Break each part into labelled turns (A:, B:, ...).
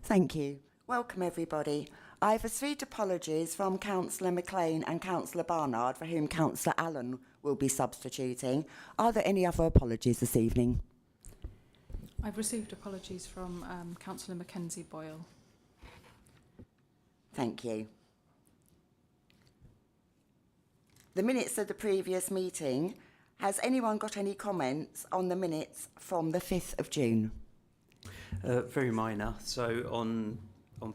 A: Thank you. Welcome, everybody. I've received apologies from Councillor McLean and Councillor Barnard, for whom Councillor Allen will be substituting. Are there any other apologies this evening?
B: I've received apologies from Councillor Mackenzie Boyle.
A: Thank you. The minutes of the previous meeting. Has anyone got any comments on the minutes from the 5th of June?
C: Very minor. So on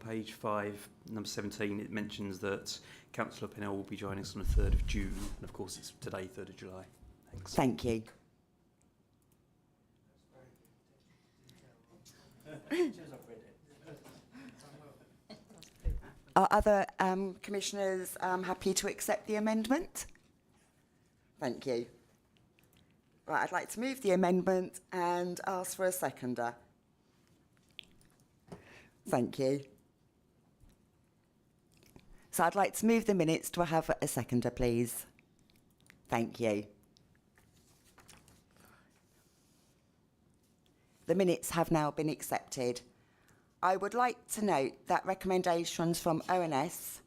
C: page 5, number 17, it mentions that Councillor Pennell will be joining us on the 3rd of June, and of course it's today, 3rd of July. Thanks.
A: Thank you. Are other commissioners happy to accept the amendment? Thank you. Right, I'd like to move the amendment and ask for a seconder. Thank you. So I'd like to move the minutes to have a seconder, please. Thank you. The minutes have now been accepted. I would like to note that recommendations from ONS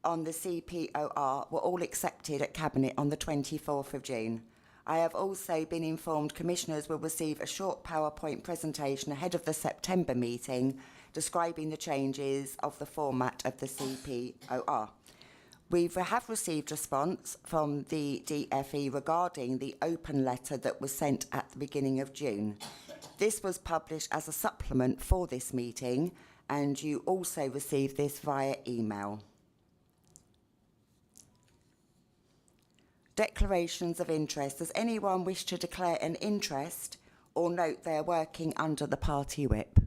A: on the CPOR were all accepted at Cabinet on the 24th of June. I have also been informed commissioners will receive a short PowerPoint presentation ahead of the September meeting describing the changes of the format of the CPOR. We have received response from the DFE regarding the open letter that was sent at the beginning of June. This was published as a supplement for this meeting, and you also received this via email. Declarations of interest. Does anyone wish to declare an interest or note they're working under the party whip?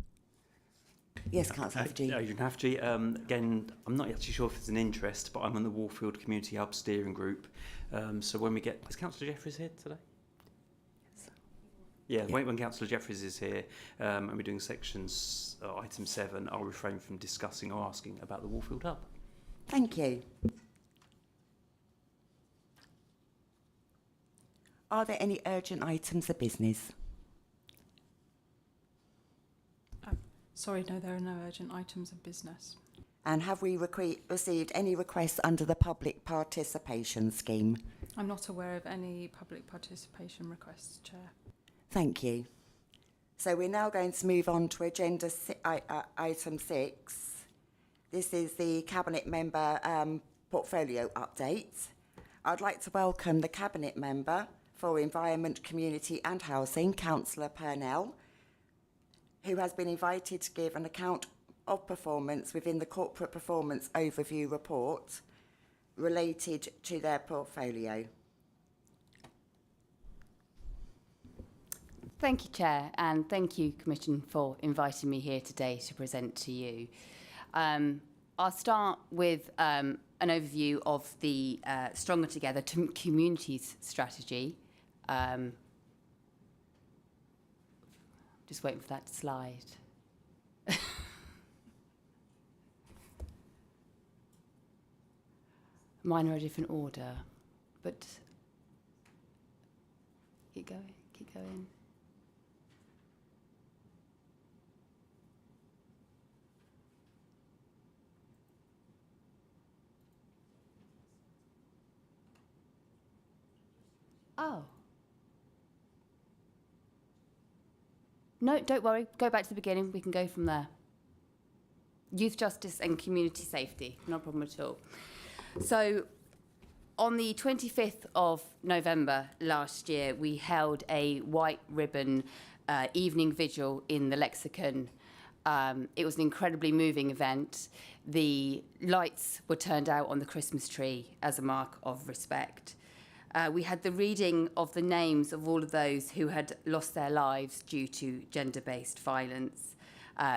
A: Yes, Councillor Hafji.
C: Adrian Hafji. Again, I'm not actually sure if it's an interest, but I'm on the Warfield Community Hub Steering Group. So when we get... Is Councillor Jeffries here today? Yes. Yeah, when Councillor Jeffries is here and we're doing sections, item 7, I'll refrain from discussing or asking about the Warfield Hub.
A: Thank you. Are there any urgent items of business?
B: Sorry, no, there are no urgent items of business.
A: And have we received any requests under the public participation scheme?
B: I'm not aware of any public participation requests, Chair.
A: Thank you. So we're now going to move on to agenda item 6. This is the Cabinet Member portfolio update. I'd like to welcome the Cabinet Member for Environment, Community and Housing, Councillor Purnell, who has been invited to give an account of performance within the Corporate Performance Overview report related to their portfolio.
D: Thank you, Chair, and thank you, Commission, for inviting me here today to present to you. I'll start with an overview of the Stronger Together Communities strategy. Just waiting for that slide. Mine are a different order, but keep going, keep going. Oh. No, don't worry. Go back to the beginning. We can go from there. Youth justice and community safety. No problem at all. So, on the 25th of November last year, we held a white ribbon evening vigil in the Lexicon. It was an incredibly moving event. The lights were turned out on the Christmas tree as a mark of respect. We had the reading of the names of all of those who had lost their lives due to gender-based violence.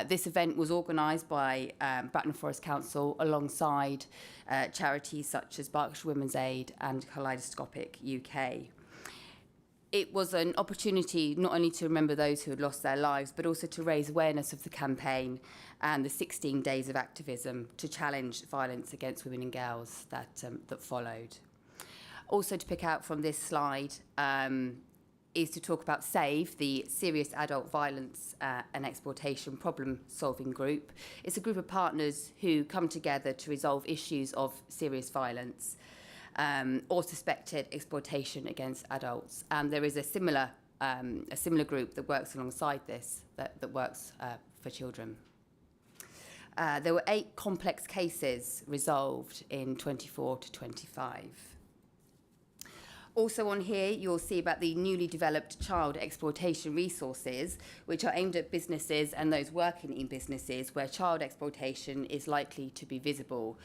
D: This event was organised by Bracknell Forest Council alongside charities such as Berkshire Women's Aid and Kaleidoscopic UK. It was an opportunity not only to remember those who had lost their lives, but also to raise awareness of the campaign and the 16 days of activism to challenge violence against women and girls that followed. Also to pick out from this slide, is to talk about SAVE, the Serious Adult Violence and Exploitation Problem Solving Group. It's a group of partners who come together to resolve issues of serious violence or suspected exploitation against adults. And there is a similar group that works alongside this, that works for children. There were 8 complex cases resolved in 24 to 25. Also on here, you'll see about the newly developed child exploitation resources, which are aimed at businesses and those working in businesses where child exploitation is likely to be visible.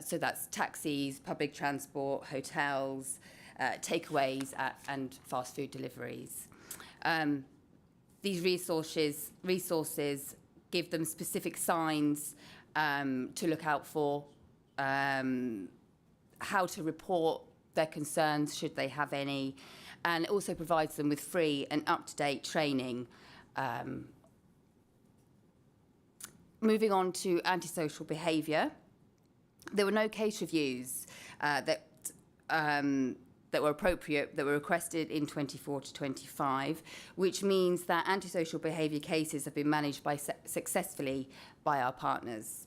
D: So that's taxis, public transport, hotels, takeaways, and fast food deliveries. These resources give them specific signs to look out for, how to report their concerns should they have any, and it also provides them with free and up-to-date training. Moving on to antisocial behaviour, there were no case reviews that were appropriate, that were requested in 24 to 25, which means that antisocial behaviour cases have been managed successfully by our partners.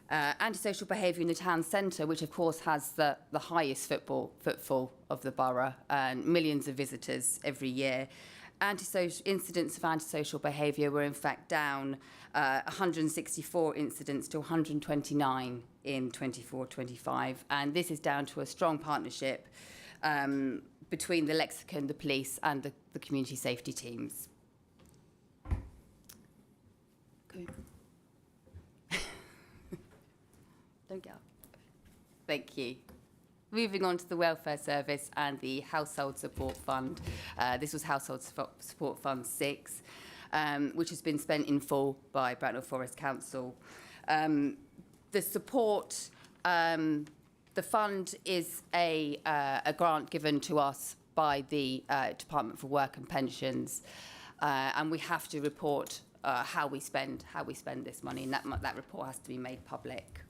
D: Antisocial behaviour in the town centre, which of course has the highest footfall of the borough and millions of visitors every year. Incidents of antisocial behaviour were in fact down 164 incidents to 129 in 24-25, and this is down to a strong partnership between the Lexicon, the police and the community safety teams. Good. Don't get up. Thank you. Moving on to the Welfare Service and the Household Support Fund. This was Household Support Fund 6, which has been spent in full by Bracknell Forest Council. The support, the fund is a grant given to us by the Department for Work and Pensions, and we have to report how we spend this money, and that report has to be made public.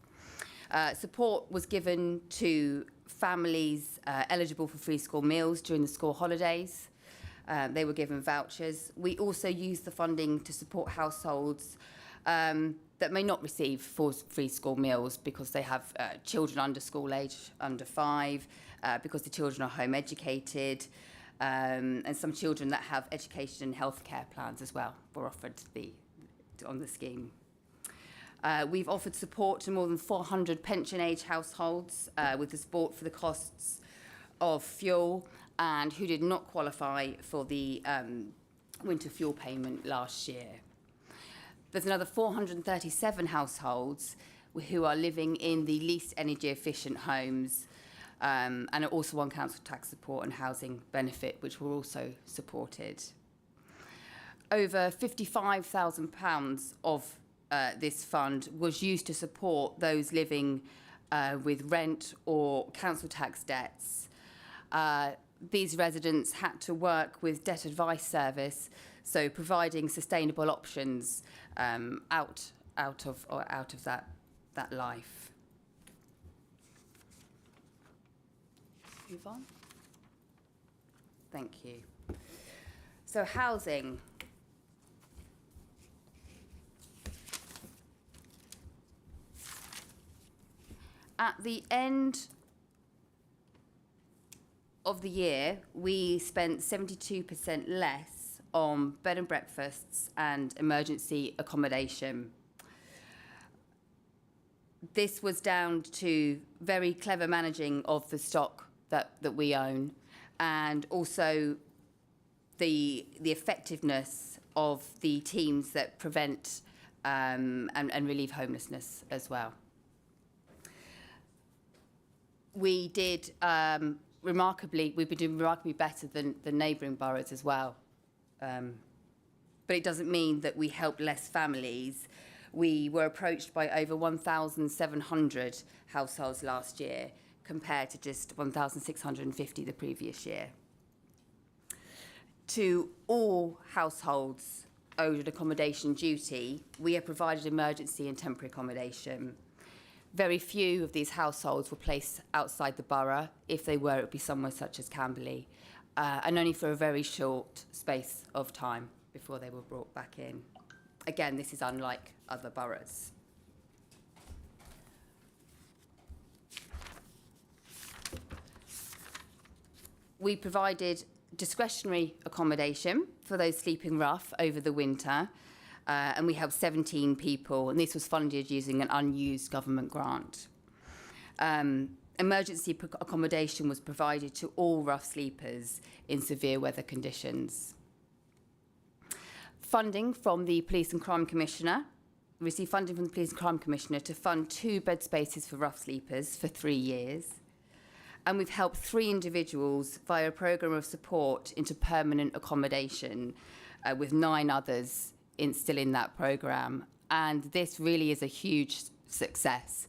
D: Support was given to families eligible for free school meals during the school holidays. They were given vouchers. We also used the funding to support households that may not receive free school meals because they have children under school age, under 5, because the children are home educated, and some children that have education and healthcare plans as well were offered on the scheme. We've offered support to more than 400 pension-age households with the support for the costs of fuel and who did not qualify for the winter fuel payment last year. There's another 437 households who are living in the least energy-efficient homes and are also on council tax support and housing benefit, which were also supported. Over £55,000 of this fund was used to support those living with rent or council tax debts. These residents had to work with Debt Advice Service, so providing sustainable options out of that life. Move on. Thank you. So housing. At the end of the year, we spent 72% less on bed and breakfasts and emergency accommodation. This was down to very clever managing of the stock that we own, and also the effectiveness of the teams that prevent and relieve homelessness as well. We did we've been doing remarkably better than the neighbouring boroughs as well. But it doesn't mean that we helped less families. We were approached by over 1,700 households last year, compared to just 1,650 the previous year. To all households owed an accommodation duty, we have provided emergency and temporary accommodation. Very few of these households were placed outside the borough. If they were, it would be somewhere such as Camberley. and only for a very short space of time before they were brought back in. Again, this is unlike other boroughs. We provided discretionary accommodation for those sleeping rough over the winter, and we helped 17 people, and this was funded using an unused government grant. Emergency accommodation was provided to all rough sleepers in severe weather conditions. Funding from the Police and Crime Commissioner, received funding from the Police and Crime Commissioner to fund 2 bed spaces for rough sleepers for 3 years. And we've helped 3 individuals via a programme of support into permanent accommodation, with 9 others still in that programme. And this really is a huge success.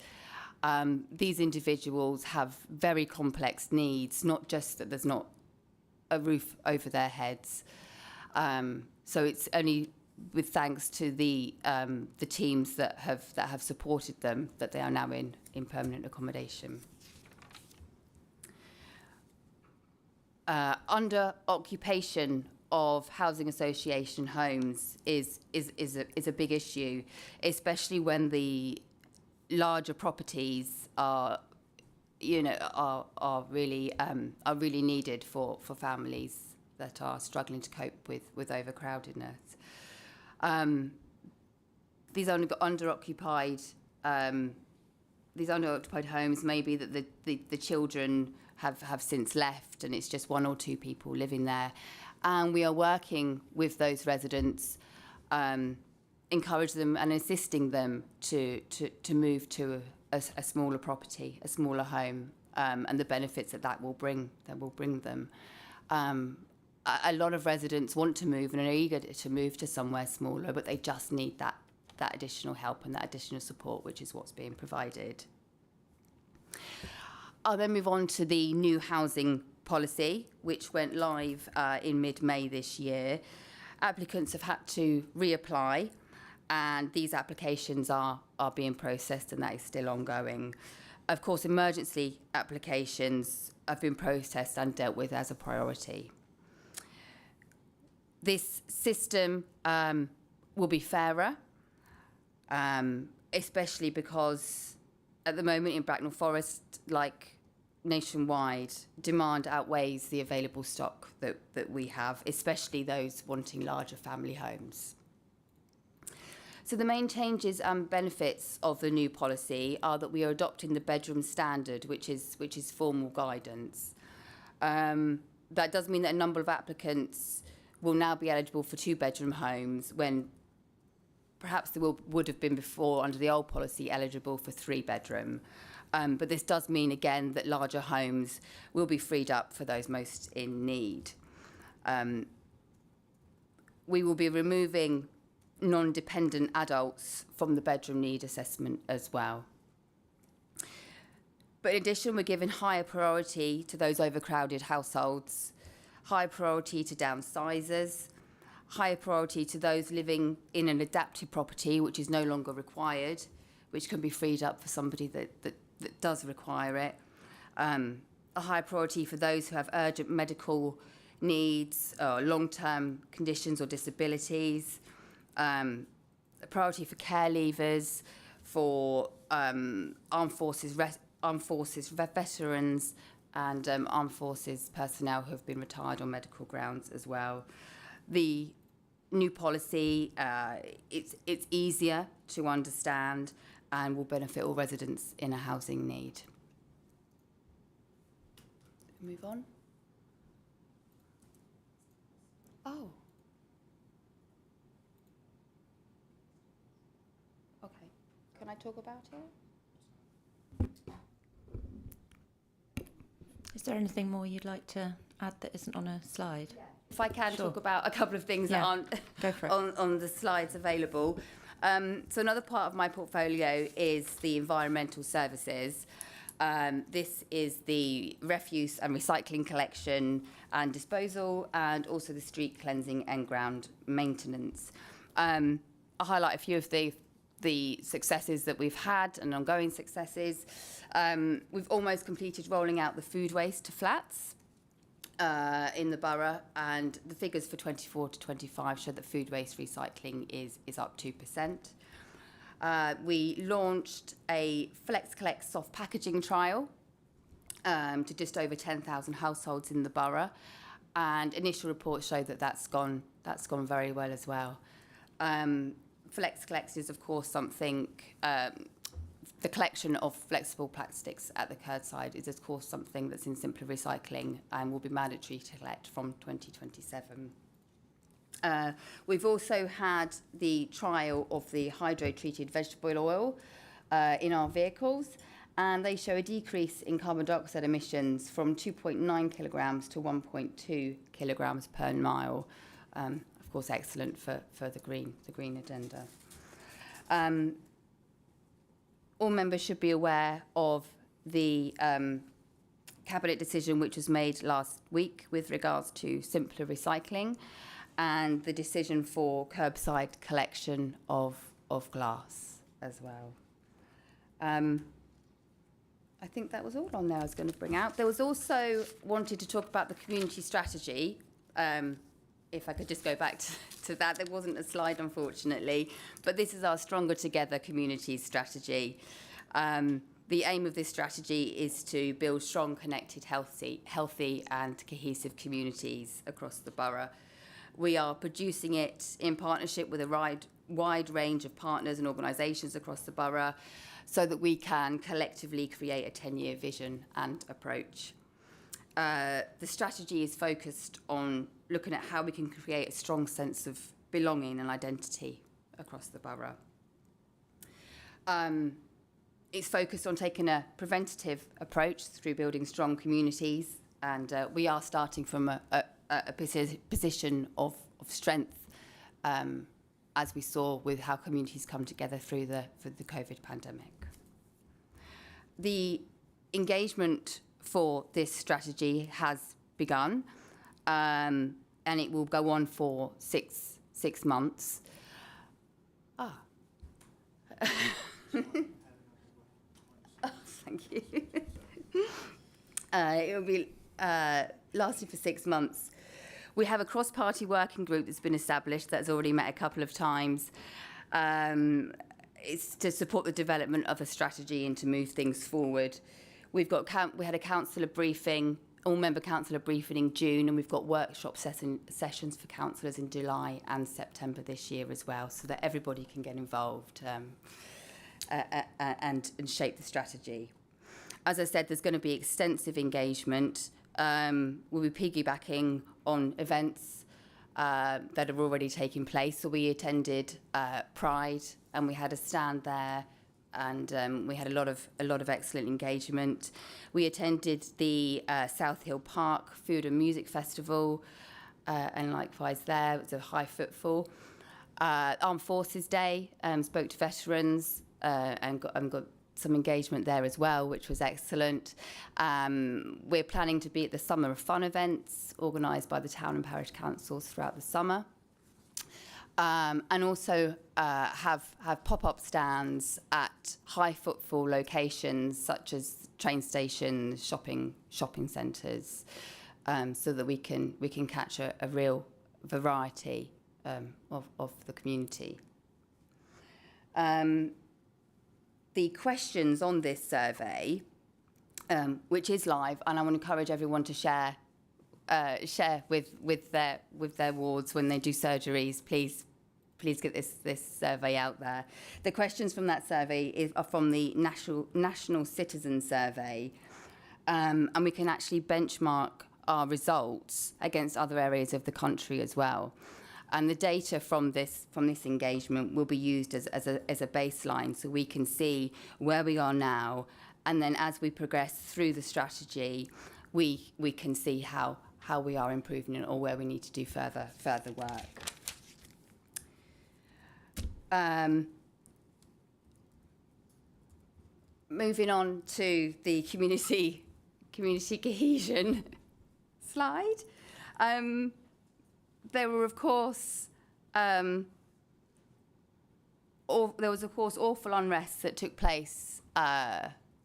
D: These individuals have very complex needs, not just that there's not a roof over their heads. So it's only with thanks to the teams that have supported them that they are now in permanent accommodation. Under occupation of housing association homes is a big issue, especially when the larger properties are really needed for families that are struggling to cope with overcrowdedness. These under-occupied homes may be that the children have since left, and it's just 1 or 2 people living there. And we are working with those residents, encourage them and assisting them to move to a smaller property, a smaller home, and the benefits that will bring them. A lot of residents want to move and are eager to move to somewhere smaller, but they just need that additional help and that additional support, which is what's being provided. I'll then move on to the new housing policy, which went live in mid-May this year. Applicants have had to reapply, and these applications are being processed, and that is still ongoing. Of course, emergency applications have been processed and dealt with as a priority. This system will be fairer, especially because at the moment in Bracknell Forest, like nationwide, demand outweighs the available stock that we have, especially those wanting larger family homes. So the main changes and benefits of the new policy are that we are adopting the bedroom standard, which is formal guidance. That does mean that a number of applicants will now be eligible for 2-bedroom homes when perhaps they would have been before under the old policy eligible for 3-bedroom. But this does mean again that larger homes will be freed up for those most in need. We will be removing non-dependent adults from the bedroom need assessment as well. But in addition, we're giving higher priority to those overcrowded households, high priority to downsizers, higher priority to those living in an adapted property, which is no longer required, which can be freed up for somebody that does require it. A high priority for those who have urgent medical needs, or long-term conditions or disabilities. A priority for care leavers, for armed forces veterans, and armed forces personnel who have been retired on medical grounds as well. The new policy, it's easier to understand and will benefit all residents in a housing need. Move on. Oh. Okay. Can I talk about it?
E: Is there anything more you'd like to add that isn't on a slide?
D: Yeah. If I can
E: Sure.
D: talk about a couple of things that aren't
E: Go for it.
D: on the slides available. So another part of my portfolio is the environmental services. This is the refuse and recycling collection and disposal, and also the street cleansing and ground maintenance. I'll highlight a few of the successes that we've had and ongoing successes. We've almost completed rolling out the food waste to flats. in the borough, and the figures for 24 to 25 show that food waste recycling is up 2%. We launched a Flex Collect soft packaging trial to just over 10,000 households in the borough, and initial reports show that that's gone very well as well. Flex Collect is, of course, something. The collection of flexible plastics at the curbside is, of course, something that's in simpler recycling and will be mandatory to collect from 2027. We've also had the trial of the hydro-treated vegetable oil in our vehicles, and they show a decrease in carbon dioxide emissions from 2.9 kilograms to 1.2 kilograms per mile. Of course, excellent for the green agenda. All members should be aware of the Cabinet decision which was made last week with regards to simpler recycling and the decision for curbside collection of glass as well. I think that was all on there I was going to bring out. There was also wanted to talk about the community strategy. If I could just go back to that. There wasn't a slide, unfortunately, but this is our Stronger Together community strategy. The aim of this strategy is to build strong, connected, healthy and cohesive communities across the borough. We are producing it in partnership with a wide range of partners and organisations across the borough so that we can collectively create a 10-year vision and approach. The strategy is focused on looking at how we can create a strong sense of belonging and identity across the borough. It's focused on taking a preventative approach through building strong communities, and we are starting from a position of strength, as we saw with how communities come together through the COVID pandemic. The engagement for this strategy has begun, and it will go on for six months. Oh, thank you. It will be lasting for 6 months. We have a cross-party working group that's been established that's already met a couple of times. It's to support the development of a strategy and to move things forward. We had a councillor briefing, all-member councillor briefing in June, and we've got workshop sessions for councillors in July and September this year as well, so that everybody can get involved and shape the strategy. As I said, there's going to be extensive engagement. We'll be piggybacking on events that are already taking place. So we attended Pride, and we had a stand there, and we had a lot of excellent engagement. We attended the South Hill Park Food and Music Festival, and likewise there, it was a high footfall. Armed Forces Day, spoke to veterans and got some engagement there as well, which was excellent. We're planning to be at the Summer of Fun events organised by the town and parish councils throughout the summer. And also have pop-up stands at high footfall locations such as train stations, shopping centres, so that we can catch a real variety of the community. The questions on this survey, which is live, and I want to encourage everyone to share with their wards when they do surgeries. Please get this survey out there. The questions from that survey are from the National Citizen Survey, and we can actually benchmark our results against other areas of the country as well. And the data from this engagement will be used as a baseline, so we can see where we are now, and then as we progress through the strategy, we can see how we are improving or where we need to do further work. Moving on to the community cohesion slide. There were, of course, there was, of course, awful unrest that took place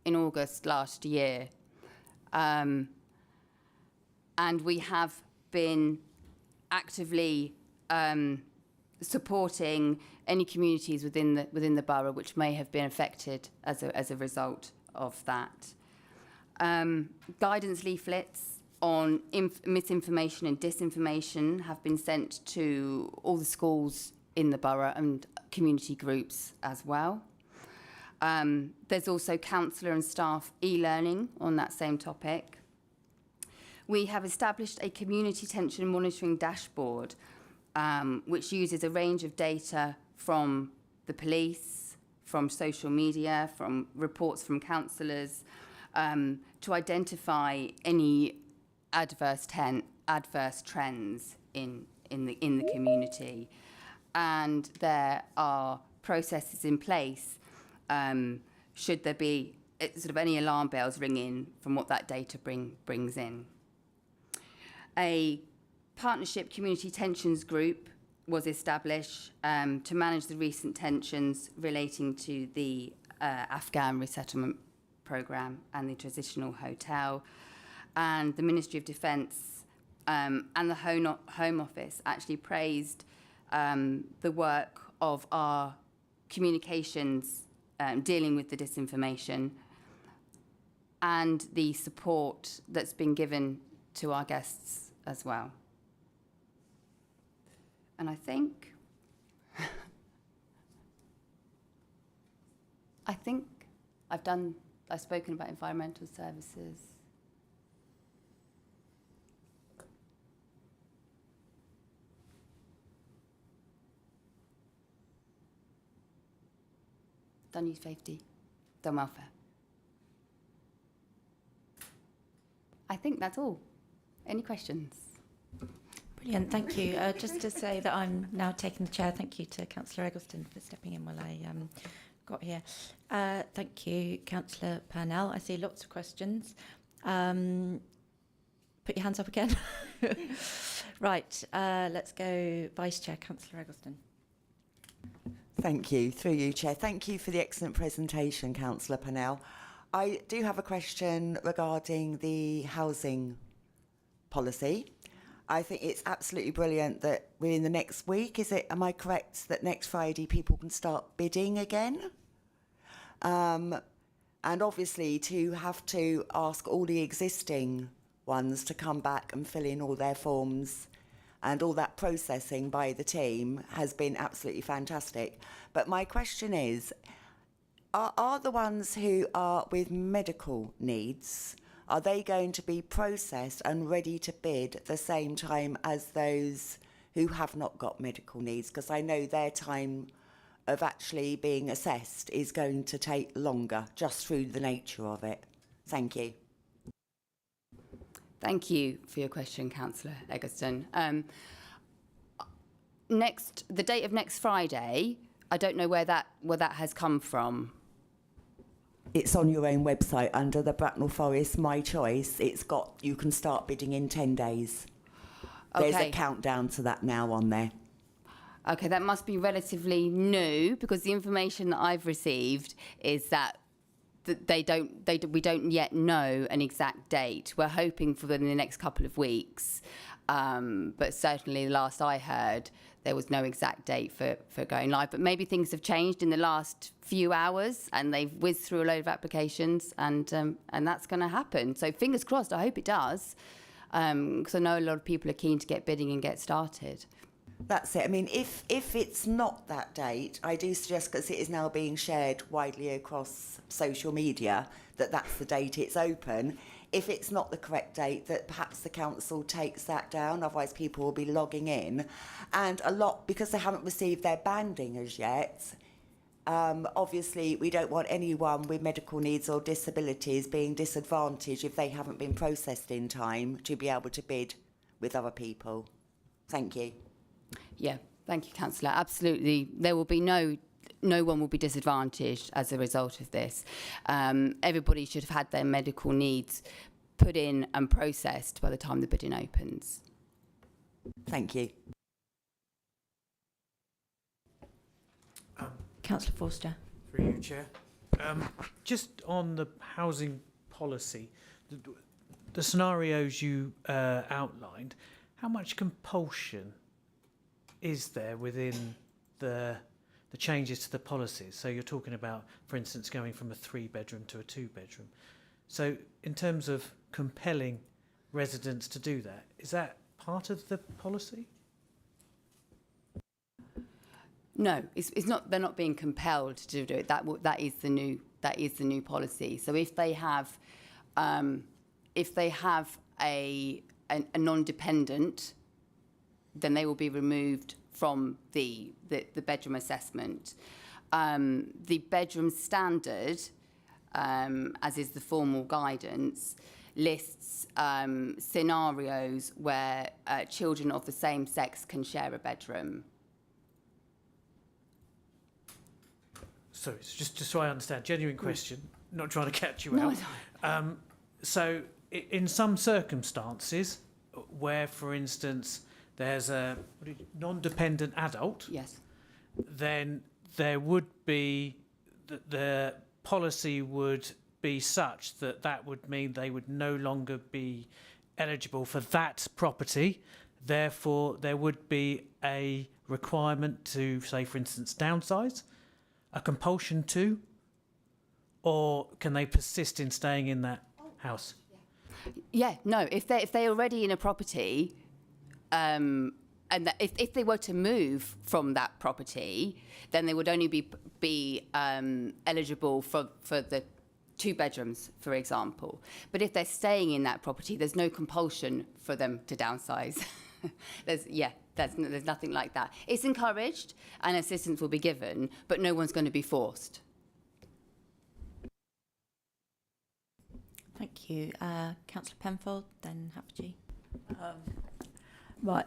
D: in August last year. and we have been actively supporting any communities within the borough which may have been affected as a result of that. Guidance leaflets on misinformation and disinformation have been sent to all the schools in the borough and community groups as well. There's also councillor and staff e-learning on that same topic. We have established a community tension monitoring dashboard which uses a range of data from the police, from social media, from reports from councillors, to identify any adverse trends in the community. And there are processes in place should there be sort of any alarm bells ringing from what that data brings in. A partnership community tensions group was established to manage the recent tensions relating to the Afghan resettlement programme and the transitional hotel. And the Ministry of Defence and the Home Office actually praised the work of our communications dealing with the disinformation and the support that's been given to our guests as well. And I think I've spoken about environmental services. Done youth safety, done welfare. I think that's all. Any questions?
E: Brilliant, thank you. Just to say that I'm now taking the chair. Thank you to Councillor Eggleston for stepping in while I got here. Thank you, Councillor Purnell. I see lots of questions. Put your hands up again. Right, let's go Vice Chair, Councillor Eggleston.
A: Thank you. Through you, Chair. Thank you for the excellent presentation, Councillor Purnell. I do have a question regarding the housing policy. I think it's absolutely brilliant that within the next week, am I correct, that next Friday people can start bidding again? And obviously to have to ask all the existing ones to come back and fill in all their forms and all that processing by the team has been absolutely fantastic. But my question is, are the ones who are with medical needs, are they going to be processed and ready to bid at the same time as those who have not got medical needs? Because I know their time of actually being assessed is going to take longer just through the nature of it. Thank you.
D: Thank you for your question, Councillor Eggleston. The date of next Friday, I don't know where that has come from.
A: It's on your own website under the Bracknell Forest My Choice. It's got, you can start bidding in 10 days. There's a countdown to that now on there.
D: Okay, that must be relatively new because the information that I've received is that we don't yet know an exact date. We're hoping for within the next couple of weeks, but certainly the last I heard, there was no exact date for going live. But maybe things have changed in the last few hours and they've whizzed through a load of applications and that's going to happen. So fingers crossed, I hope it does, because I know a lot of people are keen to get bidding and get started.
A: That's it. I mean, if it's not that date, I do suggest, because it is now being shared widely across social media, that's the date it's open. If it's not the correct date, that perhaps the council takes that down, otherwise people will be logging in. And a lot, because they haven't received their banding as yet, obviously we don't want anyone with medical needs or disabilities being disadvantaged if they haven't been processed in time to be able to bid with other people. Thank you.
D: Yeah, thank you, Councillor. Absolutely. There will be no one will be disadvantaged as a result of this. Everybody should have had their medical needs put in and processed by the time the bidding opens.
A: Thank you.
E: Councillor Forster.
F: Through you, Chair. Just on the housing policy, the scenarios you outlined, how much compulsion is there within the changes to the policies? So you're talking about, for instance, going from a 3-bedroom to a 2-bedroom. So in terms of compelling residents to do that, is that part of the policy?
D: No, it's not. They're not being compelled to do it. That is the new policy. So if they have a non-dependent, then they will be removed from the bedroom assessment. The bedroom standard, as is the formal guidance, lists scenarios where children of the same sex can share a bedroom.
F: Sorry, just so I understand, genuine question, not trying to catch you
D: No,
F: out. So in some circumstances where, for instance, there's a non-dependent adult,
D: Yes.
F: then there would be, the policy would be such that that would mean they would no longer be eligible for that property. Therefore, there would be a requirement to, say, for instance, downsize, a compulsion to, or can they persist in staying in that house?
D: Yeah, no. If they're already in a property, and if they were to move from that property, then they would only be eligible for the 2 bedrooms, for example. But if they're staying in that property, there's no compulsion for them to downsize. There's nothing like that. It's encouraged, and assistance will be given, but no one's going to be forced.
E: Thank you. Councillor Penfold, then Hapji.
G: Right.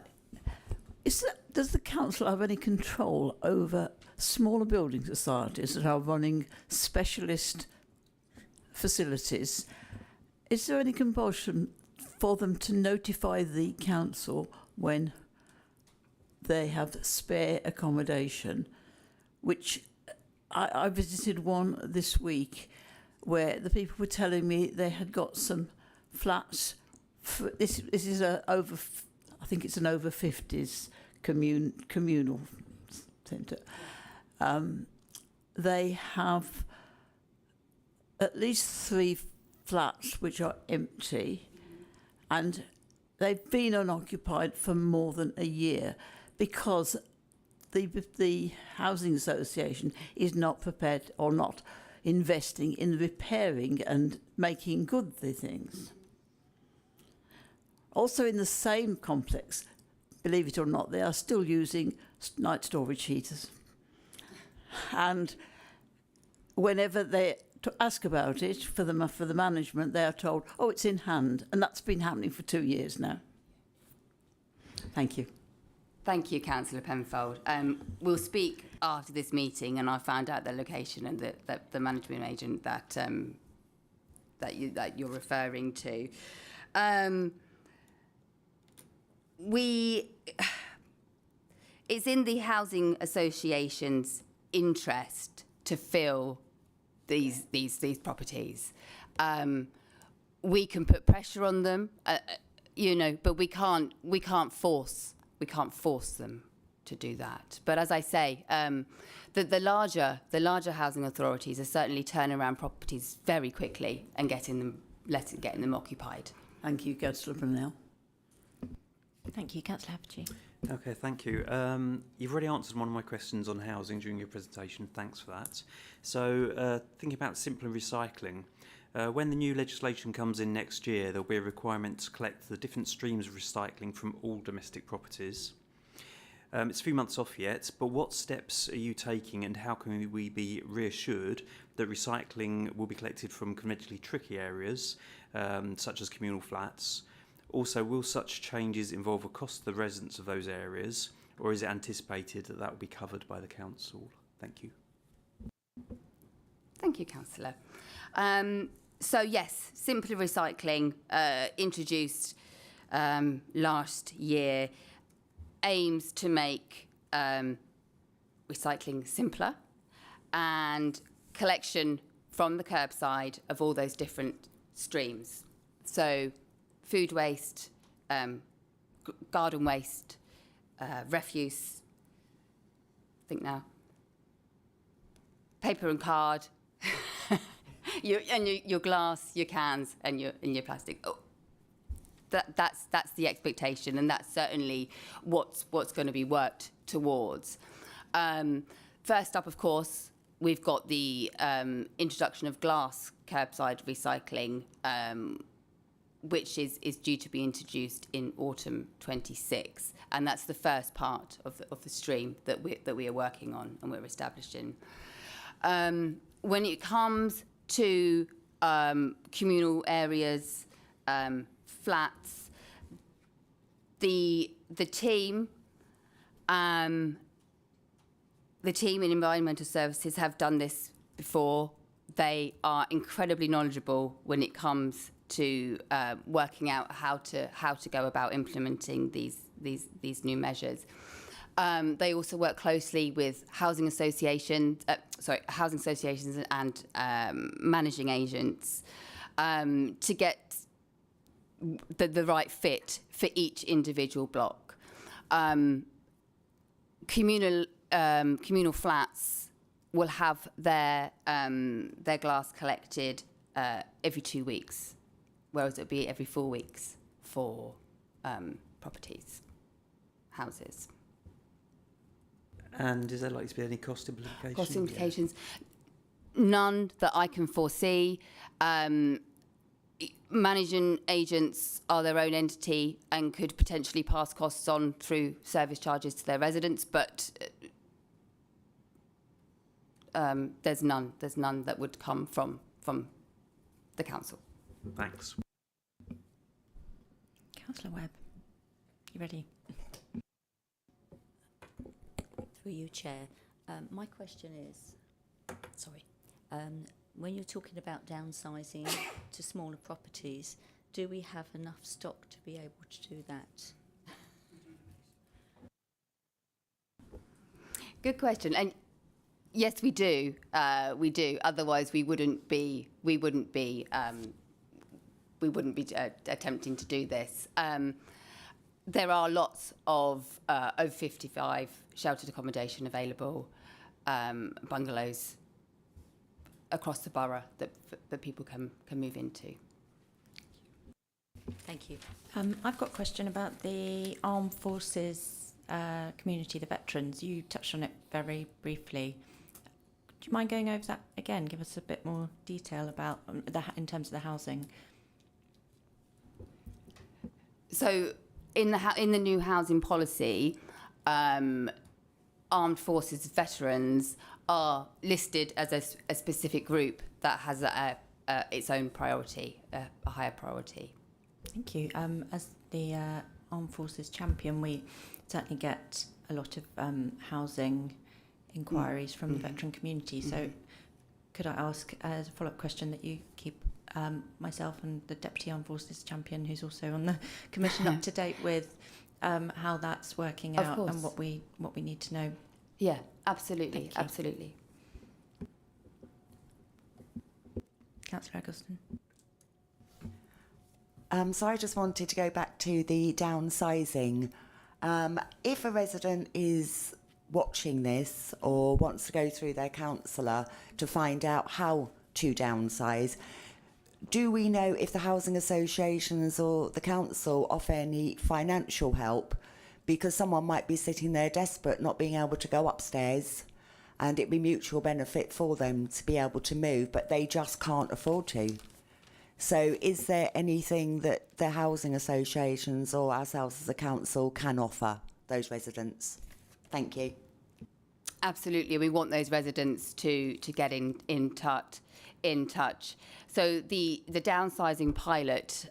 G: Does the council have any control over smaller building societies that are running specialist facilities? Is there any compulsion for them to notify the council when they have spare accommodation? Which I visited one this week where the people were telling me they had got some flats. This is I think it's an over 50s communal centre. They have at least 3 flats which are empty, and they've been unoccupied for more than a year because the housing association is not prepared or not investing in repairing and making good the things. Also in the same complex, believe it or not, they are still using night storage heaters. And whenever they ask about it for the management, they are told, oh, it's in hand. And that's been happening for 2 years now. Thank you.
D: Thank you, Councillor Penfold. We'll speak after this meeting, and I found out the location and the management agent that you're referring to. It's in the housing association's interest to fill these properties. We can put pressure on them, but we can't force them to do that. But as I say, the larger housing authorities are certainly turning around properties very quickly and getting them occupied.
G: Thank you, Councillor Brunel.
E: Thank you, Councillor Hapji.
C: Okay, thank you. You've already answered one of my questions on housing during your presentation. Thanks for that. So, thinking about simpler recycling, when the new legislation comes in next year, there'll be a requirement to collect the different streams of recycling from all domestic properties. It's a few months off yet, but what steps are you taking, and how can we be reassured that recycling will be collected from conventionally tricky areas, such as communal flats? Also, will such changes involve a cost to the residents of those areas, or is it anticipated that that will be covered by the council? Thank you.
D: Thank you, Councillor. So yes, simpler recycling introduced last year aims to make recycling simpler and collection from the curbside of all those different streams. So food waste, garden waste, refuse. Think now. Paper and card, your glass, your cans, and your plastic. Oh, that's the expectation, and that's certainly what's going to be worked towards. First up, of course, we've got the introduction of glass curbside recycling, which is due to be introduced in autumn 26, and that's the first part of the stream that we are working on and we're establishing. When it comes to communal areas, flats, the team in environmental services have done this before. They are incredibly knowledgeable when it comes to working out how to go about implementing these new measures. They also work closely with housing associations and managing agents to get the right fit for each individual block. Communal flats will have their glass collected every 2 weeks, whereas it would be every 4 weeks for properties, houses.
C: And is there likely to be any cost implications?
D: Cost implications? None that I can foresee. Managing agents are their own entity and could potentially pass costs on through service charges to their residents, but there's none that would come from the council.
C: Thanks.
E: Councillor Webb, you ready?
H: Through you, Chair. My question is, when you're talking about downsizing to smaller properties, do we have enough stock to be able to do that?
D: Good question. And yes, we do. We do. Otherwise, we wouldn't be attempting to do this. There are lots of over 55 sheltered accommodation available, bungalows across the borough that people can move into.
H: Thank you.
E: I've got a question about the armed forces community, the veterans. You touched on it very briefly. Do you mind going over that again? Give us a bit more detail about in terms of the housing.
D: So in the new housing policy, armed forces veterans are listed as a specific group that has its own priority, a higher priority.
E: Thank you. As the armed forces champion, we certainly get a lot of housing inquiries from the veteran community. So could I ask as a follow-up question that you keep myself and the Deputy Armed Forces Champion, who's also on the Commission, up to date with how that's working out and what we need to know?
D: Yeah, absolutely, absolutely.
E: Councillor Eggleston.
A: So I just wanted to go back to the downsizing. If a resident is watching this or wants to go through their counsellor to find out how to downsize, do we know if the housing associations or the council offer any financial help? Because someone might be sitting there desperate, not being able to go upstairs, and it'd be mutual benefit for them to be able to move, but they just can't afford to. So is there anything that the housing associations or ourselves as a council can offer those residents? Thank you.
D: Absolutely, we want those residents to get in touch. So the downsizing pilot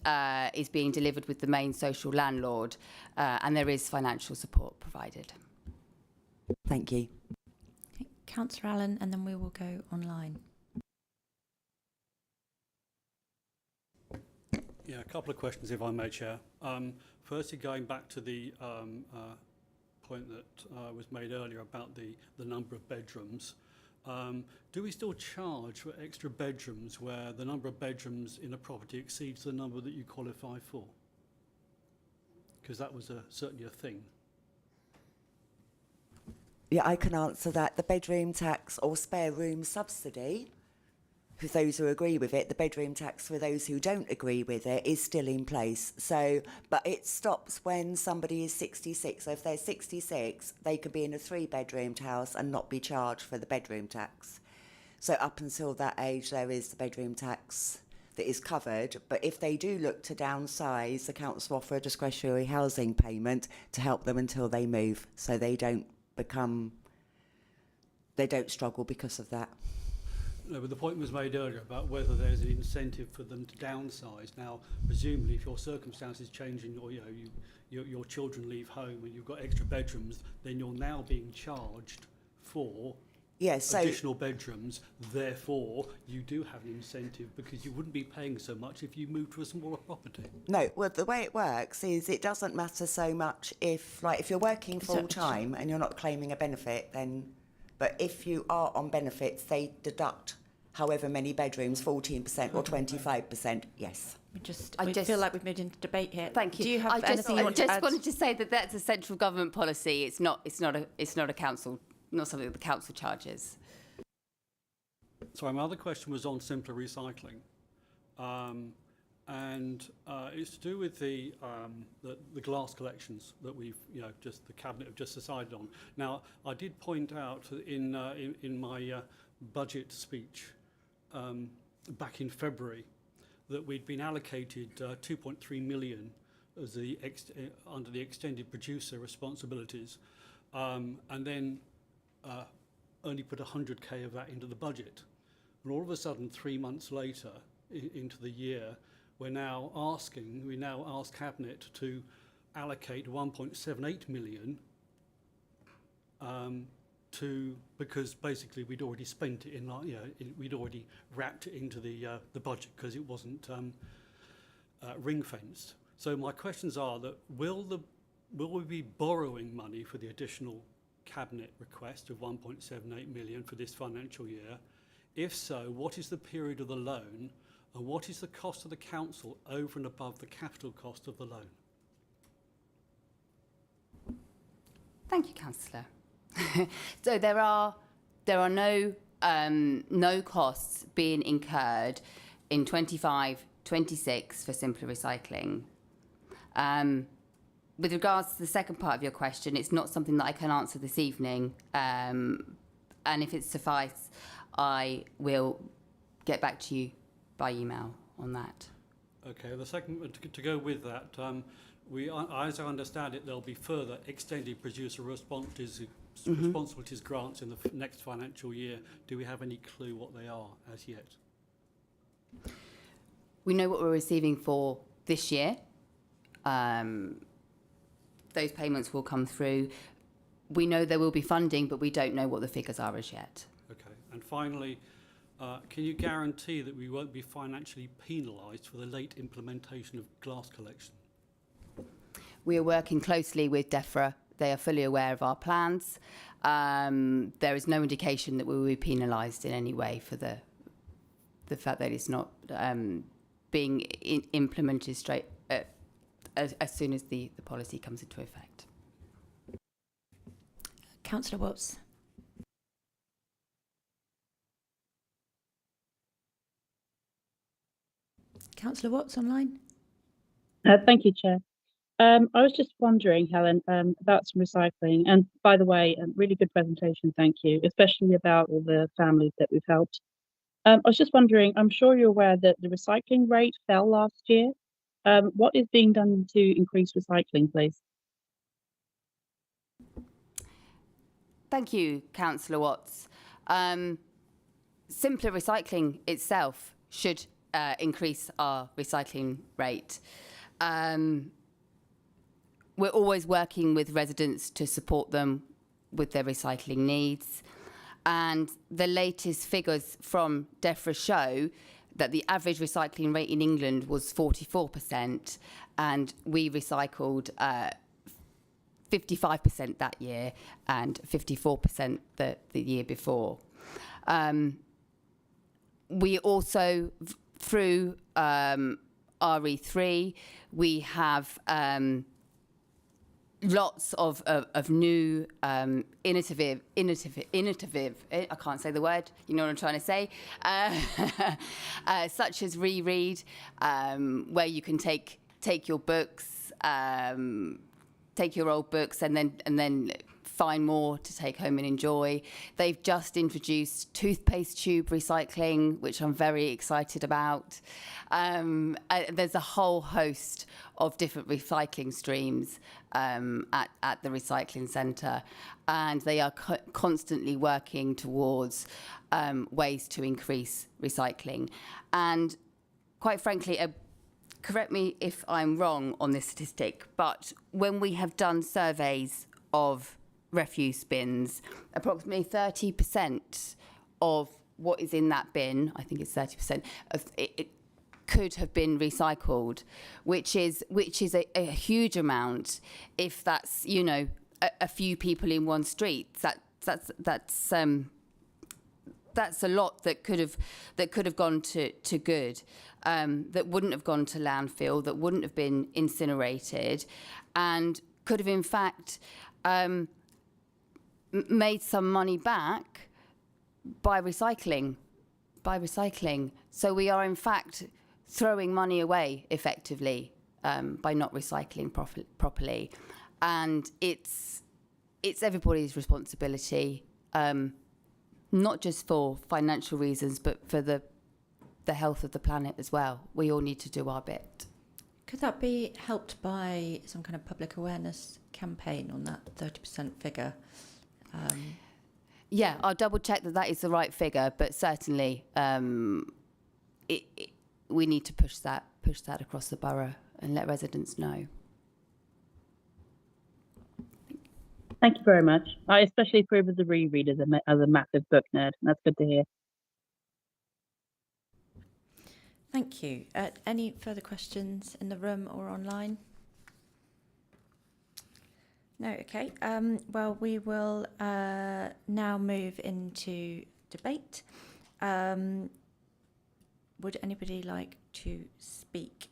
D: is being delivered with the main social landlord, and there is financial support provided.
A: Thank you.
E: Okay, Councillor Allen, and then we will go online.
I: Yeah, a couple of questions, if I may, Chair. Firstly, going back to the point that was made earlier about the number of bedrooms, do we still charge for extra bedrooms where the number of bedrooms in a property exceeds the number that you qualify for? Because that was certainly a thing.
A: Yeah, I can answer that. The bedroom tax or spare room subsidy, for those who agree with it, the bedroom tax for those who don't agree with it is still in place. So, but it stops when somebody is 66. So if they're 66, they could be in a 3-bedroomed house and not be charged for the bedroom tax. So up until that age, there is the bedroom tax that is covered. But if they do look to downsize, the council offer a discretionary housing payment to help them until they move, so they don't struggle because of that.
I: No, but the point was made earlier about whether there's an incentive for them to downsize. Now, presumably, if your circumstances change and your children leave home and you've got extra bedrooms, then you're now being charged for additional bedrooms. Therefore, you do have an incentive because you wouldn't be paying so much if you moved to a smaller property.
A: No, well, the way it works is it doesn't matter so much if you're working full time and you're not claiming a benefit, then. But if you are on benefits, they deduct however many bedrooms, 14% or 25%. Yes.
E: I feel like we've moved into debate here.
D: Thank you.
E: Do you have anything
D: I
E: you want to
D: just
E: add?
D: wanted to say that that's a central government policy. It's not a council, not something that the council charges.
I: Sorry, my other question was on simpler recycling. And it's to do with the glass collections that we've, just the cabinet have just decided on. Now, I did point out in my budget speech back in February that we'd been allocated 2.3 million as under the extended producer responsibilities, and then only put 100k of that into the budget. And all of a sudden, 3 months later, into the year, we now ask Cabinet to allocate 1.78 million because basically we'd already spent it we'd already wrapped it into the budget because it wasn't ring fenced. So my questions are that will we be borrowing money for the additional Cabinet request of 1.78 million for this financial year? If so, what is the period of the loan? And what is the cost of the council over and above the capital cost of the loan?
D: Thank you, Councillor. So there are no costs being incurred in 25-26 for simpler recycling. With regards to the second part of your question, it's not something that I can answer this evening. And if it's suffice, I will get back to you by email on that.
I: Okay, the second, to go with that, as I understand it, there'll be further extended producer responsibilities grants in the next financial year. Do we have any clue what they are as yet?
D: We know what we're receiving for this year. Those payments will come through. We know there will be funding, but we don't know what the figures are as yet.
I: Okay, and finally, can you guarantee that we won't be financially penalised for the late implementation of glass collection?
D: We are working closely with DEFRA. They are fully aware of our plans. There is no indication that we will be penalised in any way for the fact that it's not being implemented straight as soon as the policy comes into effect.
E: Councillor Watts. Councillor Watts online.
J: Thank you, Chair. I was just wondering, Helen, about some recycling. And by the way, a really good presentation, thank you, especially about all the families that we've helped. I was just wondering, I'm sure you're aware that the recycling rate fell last year. What is being done to increase recycling, please?
D: Thank you, Councillor Watts. Simpler recycling itself should increase our recycling rate. We're always working with residents to support them with their recycling needs. And the latest figures from DEFRA show that the average recycling rate in England was 44%, and we recycled 55% that year and 54% the year before. We also, through RE3, we have lots of new innovative I can't say the word, you know what I'm trying to say, such as reread, where you can take your books, take your old books and then find more to take home and enjoy. They've just introduced toothpaste tube recycling, which I'm very excited about. There's a whole host of different recycling streams at the recycling centre, and they are constantly working towards ways to increase recycling. And quite frankly, correct me if I'm wrong on this statistic, but when we have done surveys of refuse bins, approximately 30% of what is in that bin, I think it's 30%, of it could have been recycled, which is a huge amount. If that's, you know, a few people in one street, that's a lot that could have gone to good, that wouldn't have gone to landfill, that wouldn't have been incinerated, and could have in fact made some money back by recycling. So we are in fact throwing money away effectively by not recycling properly, and it's everybody's responsibility, not just for financial reasons but for the health of the planet as well. We all need to do our bit.
E: Could that be helped by some kind of public awareness campaign on that 30% figure?
D: Yeah, I'll double check that is the right figure, but certainly we need to push that across the borough and let residents know.
J: Thank you very much. I especially approve of the reread as a massive book nerd. That's good to hear.
E: Thank you. Any further questions in the room or online? No, okay. Well, we will now move into debate. Would anybody like to speak?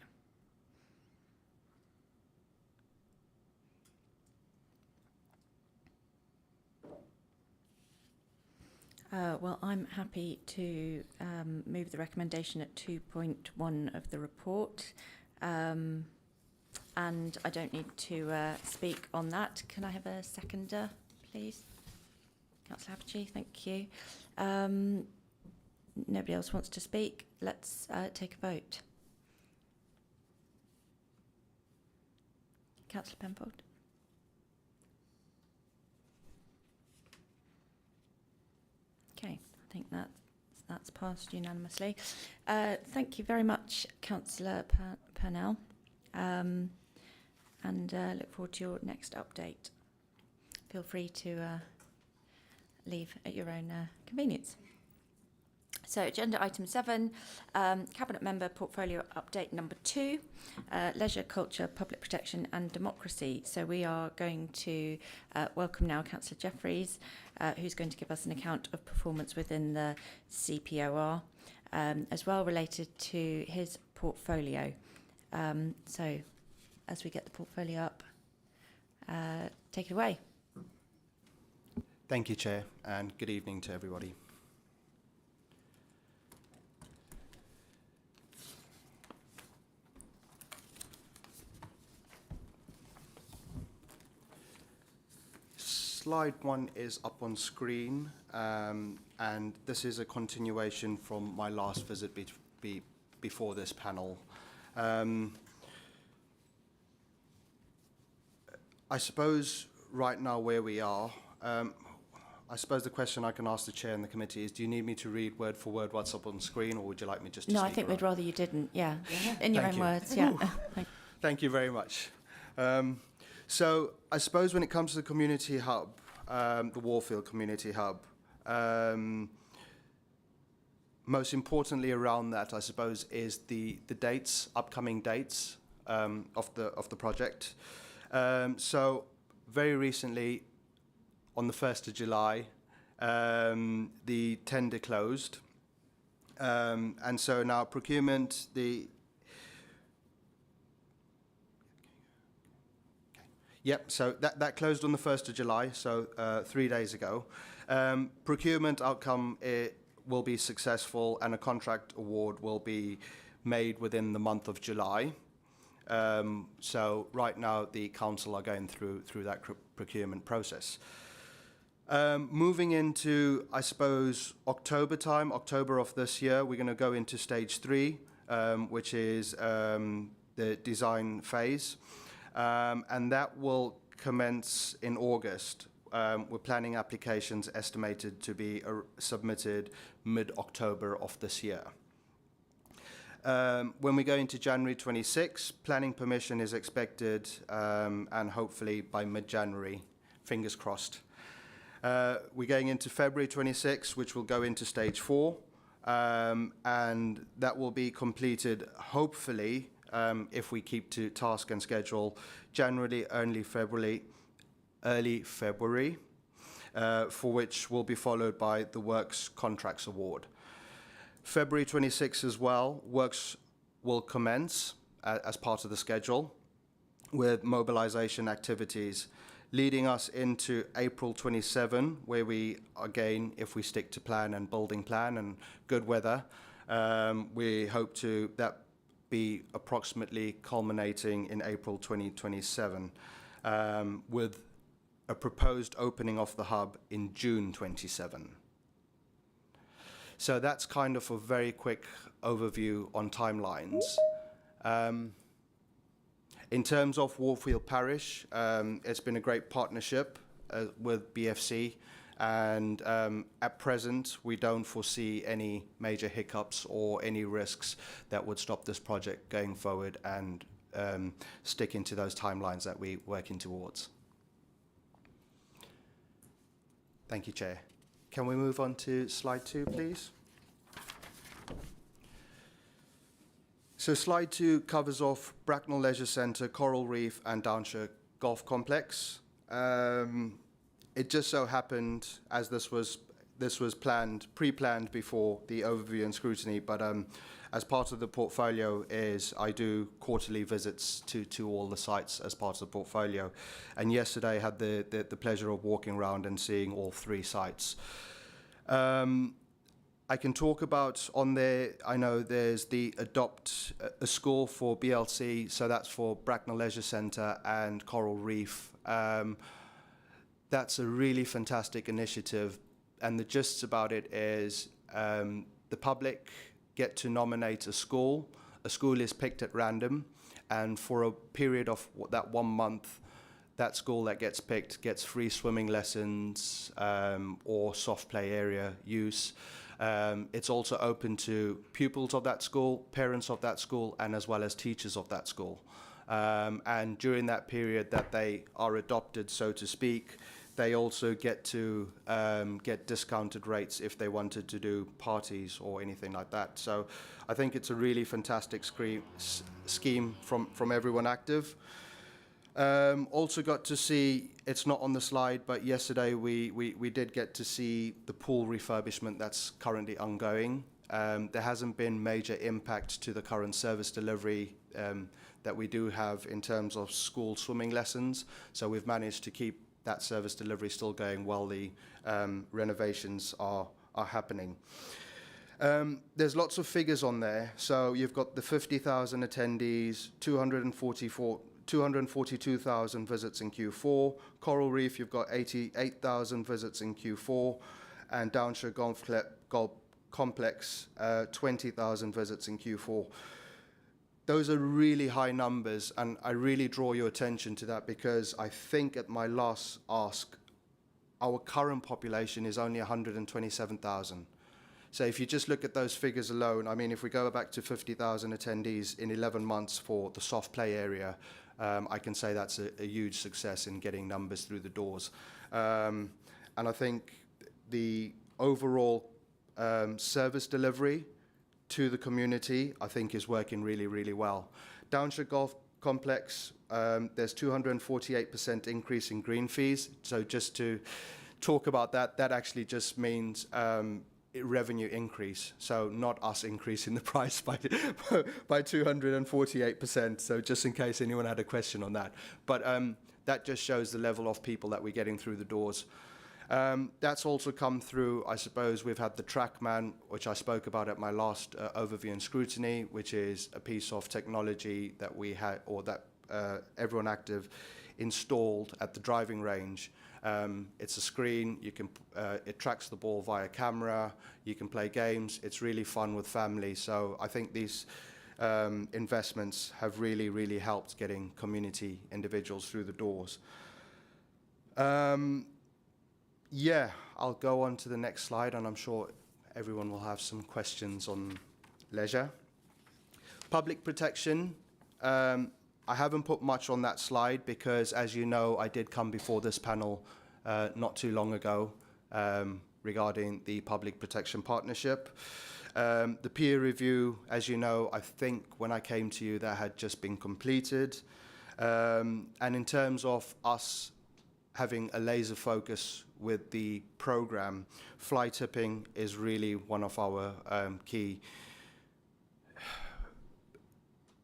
E: Well, I'm happy to move the recommendation at 2.1 of the report. And I don't need to speak on that. Can I have a seconder, please? Councillor Apergy, thank you. Nobody else wants to speak. Let's take a vote. Councillor Penfold. Okay, I think that's passed unanimously. Thank you very much, Councillor Purnell. And look forward to your next update. Feel free to leave at your own convenience. So agenda item 7, Cabinet Member Portfolio Update number 2, Leisure, Culture, Public Protection and Democracy. So we are going to welcome now Councillor Jeffries, who's going to give us an account of performance within the CPOR, as well related to his portfolio. So as we get the portfolio up, take it away.
K: Thank you, Chair, and good evening to everybody. Slide 1 is up on screen, and this is a continuation from my last visit before this panel. I suppose right now where we are, I suppose the question I can ask the Chair and the committee is, do you need me to read word for word what's up on screen, or would you like me just to
E: No,
K: speak
E: I think
K: around?
E: we'd rather you didn't, yeah. In your
K: Thank
E: own
K: you.
E: words, yeah.
K: Thank you very much. So I suppose when it comes to the community hub, the Warfield Community Hub, most importantly around that, I suppose, is the dates, upcoming dates of the project. So very recently, on the 1st of July, the tender closed. And so now procurement, Yep, so that closed on the 1st of July, so 3 days ago. Procurement outcome will be successful and a contract award will be made within the month of July. So right now the council are going through that procurement process. Moving into, I suppose, October of this year, we're going to go into stage 3, which is the design phase. And that will commence in August. We're planning applications estimated to be submitted mid-October of this year. When we go into January 26, planning permission is expected, and hopefully by mid-January, fingers crossed. We're going into February 26, which will go into stage 4, and that will be completed, hopefully, if we keep to task and schedule, generally early February, for which will be followed by the Works Contracts Award. February 26 as well, works will commence as part of the schedule with mobilization activities, leading us into April 27, where we, again, if we stick to plan and building plan and good weather, we hope to that be approximately culminating in April 2027, with a proposed opening of the hub in June 27. So that's kind of a very quick overview on timelines. In terms of Warfield Parish, it's been a great partnership with BFC, and at present we don't foresee any major hiccups or any risks that would stop this project going forward and sticking to those timelines that we're working towards. Thank you, Chair. Can we move on to slide 2, please? So slide 2 covers off Bracknell Leisure Centre, Coral Reef and Downshire Golf Complex. It just so happened, as this was pre-planned before the overview and scrutiny, but as part of the portfolio I do quarterly visits to all the sites as part of the portfolio. And yesterday I had the pleasure of walking around and seeing all 3 sites. I can talk about on there, I know there's the Adopt a School for BLC, so that's for Bracknell Leisure Centre and Coral Reef. That's a really fantastic initiative, and the gist about it is the public get to nominate a school. A school is picked at random, and for a period of that 1 month, that school that gets picked gets free swimming lessons or soft play area use. It's also open to pupils of that school, parents of that school, and as well as teachers of that school. And during that period that they are adopted, so to speak, they also get to get discounted rates if they wanted to do parties or anything like that. So I think it's a really fantastic scheme from everyone active. Also got to see, it's not on the slide, but yesterday we did get to see the pool refurbishment that's currently ongoing. There hasn't been major impact to the current service delivery that we do have in terms of school swimming lessons. So we've managed to keep that service delivery still going while the renovations are happening. There's lots of figures on there. So you've got the 50,000 attendees, 242,000 visits in Q4. Coral Reef, you've got 88,000 visits in Q4. And Downshire Golf Complex, 20,000 visits in Q4. Those are really high numbers, and I really draw your attention to that because I think at my last ask, our current population is only 127,000. So if you just look at those figures alone, I mean, if we go back to 50,000 attendees in 11 months for the soft play area, I can say that's a huge success in getting numbers through the doors. And I think the overall service delivery to the community, I think, is working really, really well. Downshire Golf Complex, there's 248% increase in green fees. So just to talk about that, that actually just means revenue increase. So not us increasing the price by 248%. So just in case anyone had a question on that. But that just shows the level of people that we're getting through the doors. That's also come through, I suppose, we've had the TrackMan, which I spoke about at my last overview in Scrutiny, which is a piece of technology that we had, or that Everyone Active installed at the driving range. It's a screen, it tracks the ball via camera, you can play games, it's really fun with family. So I think these investments have really, really helped getting community individuals through the doors. Yeah, I'll go on to the next slide, and I'm sure everyone will have some questions on leisure. Public protection. I haven't put much on that slide because, as you know, I did come before this panel not too long ago regarding the Public Protection Partnership. The peer review, as you know, I think when I came to you, that had just been completed. And in terms of us having a laser focus with the program, fly tipping is really one of our key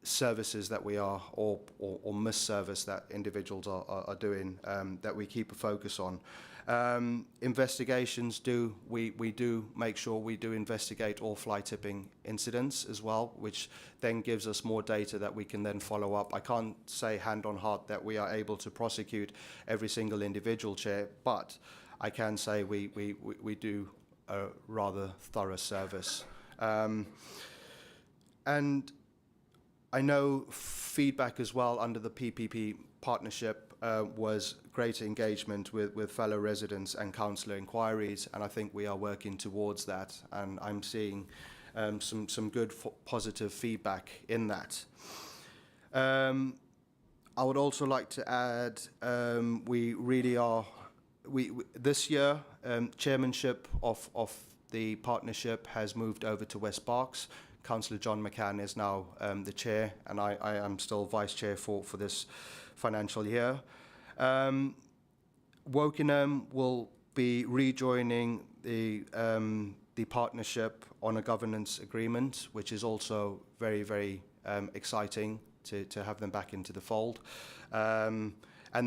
K: services that we are, or misservice that individuals are doing, that we keep a focus on. Investigations we do make sure we do investigate all fly tipping incidents as well, which then gives us more data that we can then follow up. I can't say hand on heart that we are able to prosecute every single individual, Chair, but I can say we do a rather thorough service. And I know feedback as well under the PPP partnership was greater engagement with fellow residents and councillor inquiries, and I think we are working towards that, and I'm seeing some good positive feedback in that. I would also like to add, we really are, this year, chairmanship of the partnership has moved over to West Berks. Councillor John McCann is now the chair, and I am still vice chair for this financial year. Wokingham will be rejoining the partnership on a governance agreement, which is also very, very exciting to have them back into the fold. And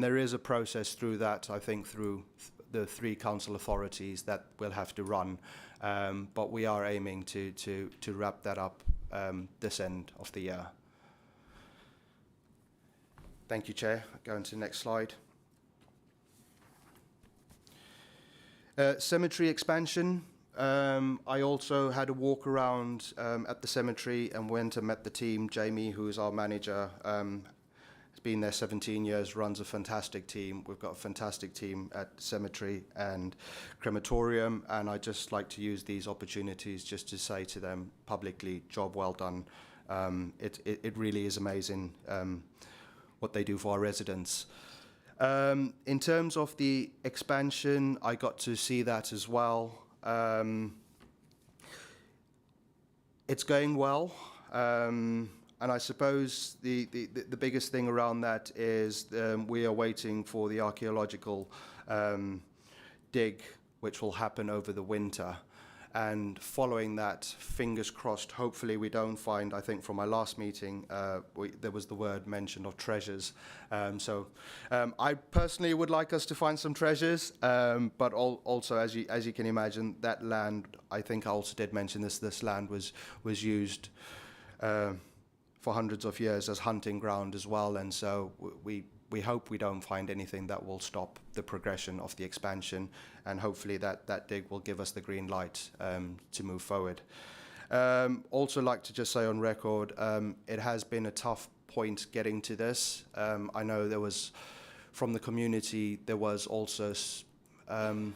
K: there is a process through that, I think, through the 3 council authorities that will have to run. But we are aiming to wrap that up this end of the year. Thank you, Chair. Going to the next slide. Cemetery expansion. I also had a walk around at the cemetery and went and met the team. Jamie, who is our manager, has been there 17 years, runs a fantastic team. We've got a fantastic team at cemetery and crematorium, and I'd just like to use these opportunities just to say to them publicly, job well done. It really is amazing what they do for our residents. In terms of the expansion, I got to see that as well. It's going well, and I suppose the biggest thing around that is we are waiting for the archaeological dig, which will happen over the winter. And following that, fingers crossed, hopefully we don't find, I think from my last meeting, there was the word mentioned of treasures. So I personally would like us to find some treasures, but also, as you can imagine, that land, I think I also did mention this land was used for hundreds of years as hunting ground as well. And so we hope we don't find anything that will stop the progression of the expansion, and hopefully that dig will give us the green light to move forward. Also like to just say on record, it has been a tough point getting to this. I know there was, from the community, there was also, I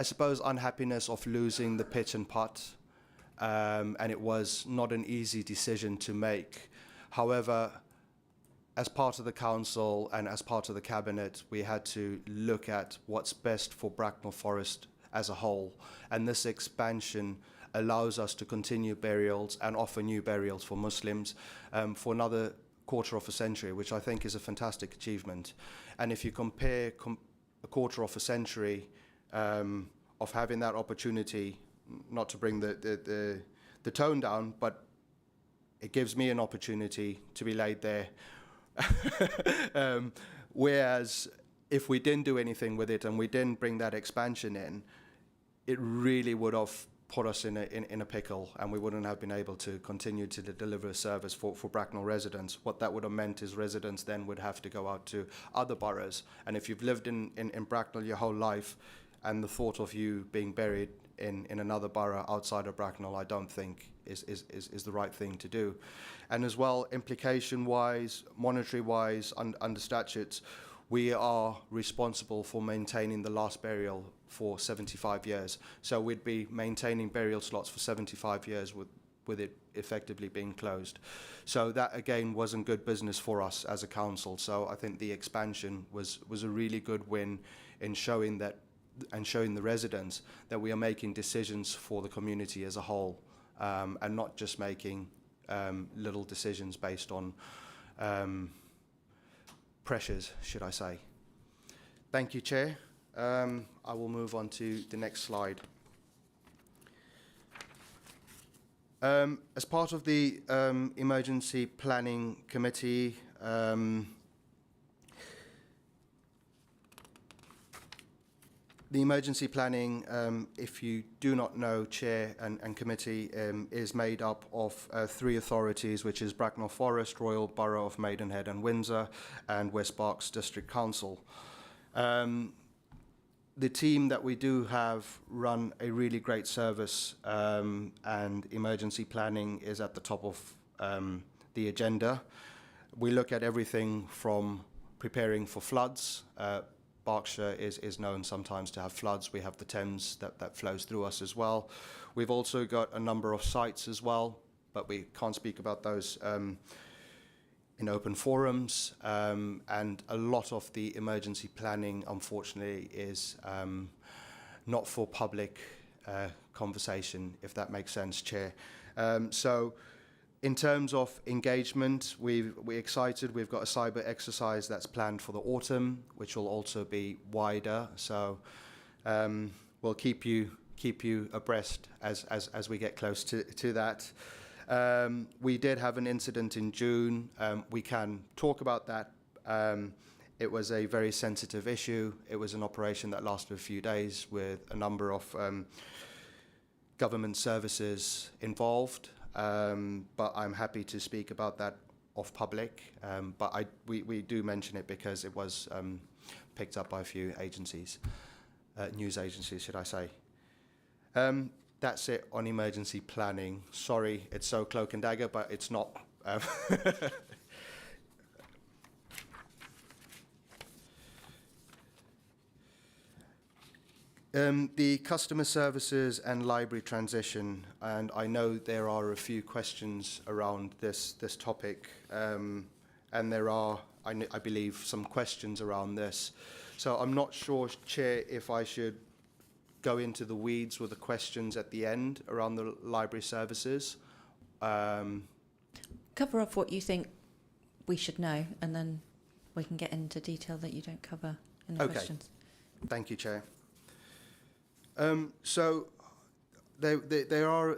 K: suppose, unhappiness of losing the pit and putt, and it was not an easy decision to make. However, as part of the council and as part of the cabinet, we had to look at what's best for Bracknell Forest as a whole. And this expansion allows us to continue burials and offer new burials for Muslims for another quarter of a century, which I think is a fantastic achievement. And if you compare a quarter of a century of having that opportunity, not to bring the tone down, but it gives me an opportunity to be laid there Whereas if we didn't do anything with it and we didn't bring that expansion in, it really would have put us in a pickle, and we wouldn't have been able to continue to deliver a service for Bracknell residents. What that would have meant is residents then would have to go out to other boroughs. And if you've lived in Bracknell your whole life, and the thought of you being buried in another borough outside of Bracknell, I don't think is the right thing to do. And as well, implication-wise, monetary-wise, under statutes, we are responsible for maintaining the last burial for 75 years. So we'd be maintaining burial slots for 75 years with it effectively being closed. So that, again, wasn't good business for us as a council. So I think the expansion was a really good win in showing that, and showing the residents that we are making decisions for the community as a whole, and not just making little decisions based on pressures, should I say. Thank you, Chair. I will move on to the next slide. As part of the Emergency Planning Committee, the emergency planning, if you do not know, Chair and Committee, is made up of 3 authorities, which is Bracknell Forest, Royal Borough of Maidenhead and Windsor, and West Berks District Council. The team that we do have run a really great service, and emergency planning is at the top of the agenda. We look at everything from preparing for floods. Berkshire is known sometimes to have floods. We have the Thames that flows through us as well. We've also got a number of sites as well, but we can't speak about those in open forums. And a lot of the emergency planning, unfortunately, is not for public conversation, if that makes sense, Chair. So in terms of engagement, we're excited. We've got a cyber exercise that's planned for the autumn, which will also be wider. So we'll keep you abreast as we get close to that. We did have an incident in June. We can talk about that. It was a very sensitive issue. It was an operation that lasted a few days with a number of government services involved. But I'm happy to speak about that off public. But we do mention it because it was picked up by a few agencies, news agencies, should I say. That's it on emergency planning. Sorry, it's so cloak and dagger, but it's not. The customer services and library transition, and I know there are a few questions around this topic, and there are, I believe, some questions around this. So I'm not sure, Chair, if I should go into the weeds with the questions at the end around the library services.
E: Cover off what you think we should know, and then we can get into detail that you don't cover in the questions.
K: Thank you, Chair. So there are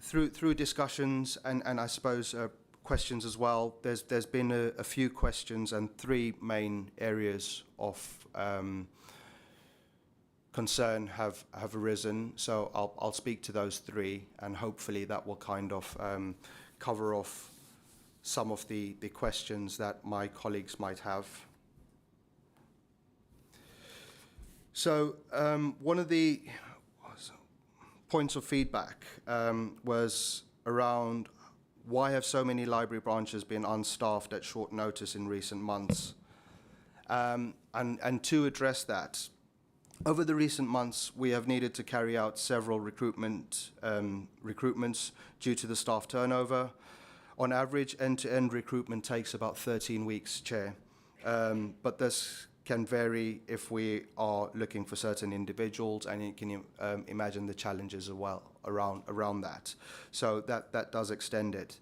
K: through discussions and I suppose questions as well. There's been a few questions and 3 main areas of concern have arisen. So I'll speak to those 3, and hopefully that will kind of cover off some of the questions that my colleagues might have. So one of the points of feedback was around why have so many library branches been unstaffed at short notice in recent months? And to address that, over the recent months, we have needed to carry out several recruitments due to the staff turnover. On average, end-to-end recruitment takes about 13 weeks, Chair. But this can vary if we are looking for certain individuals, and you can imagine the challenges as well around that. So that does extend it.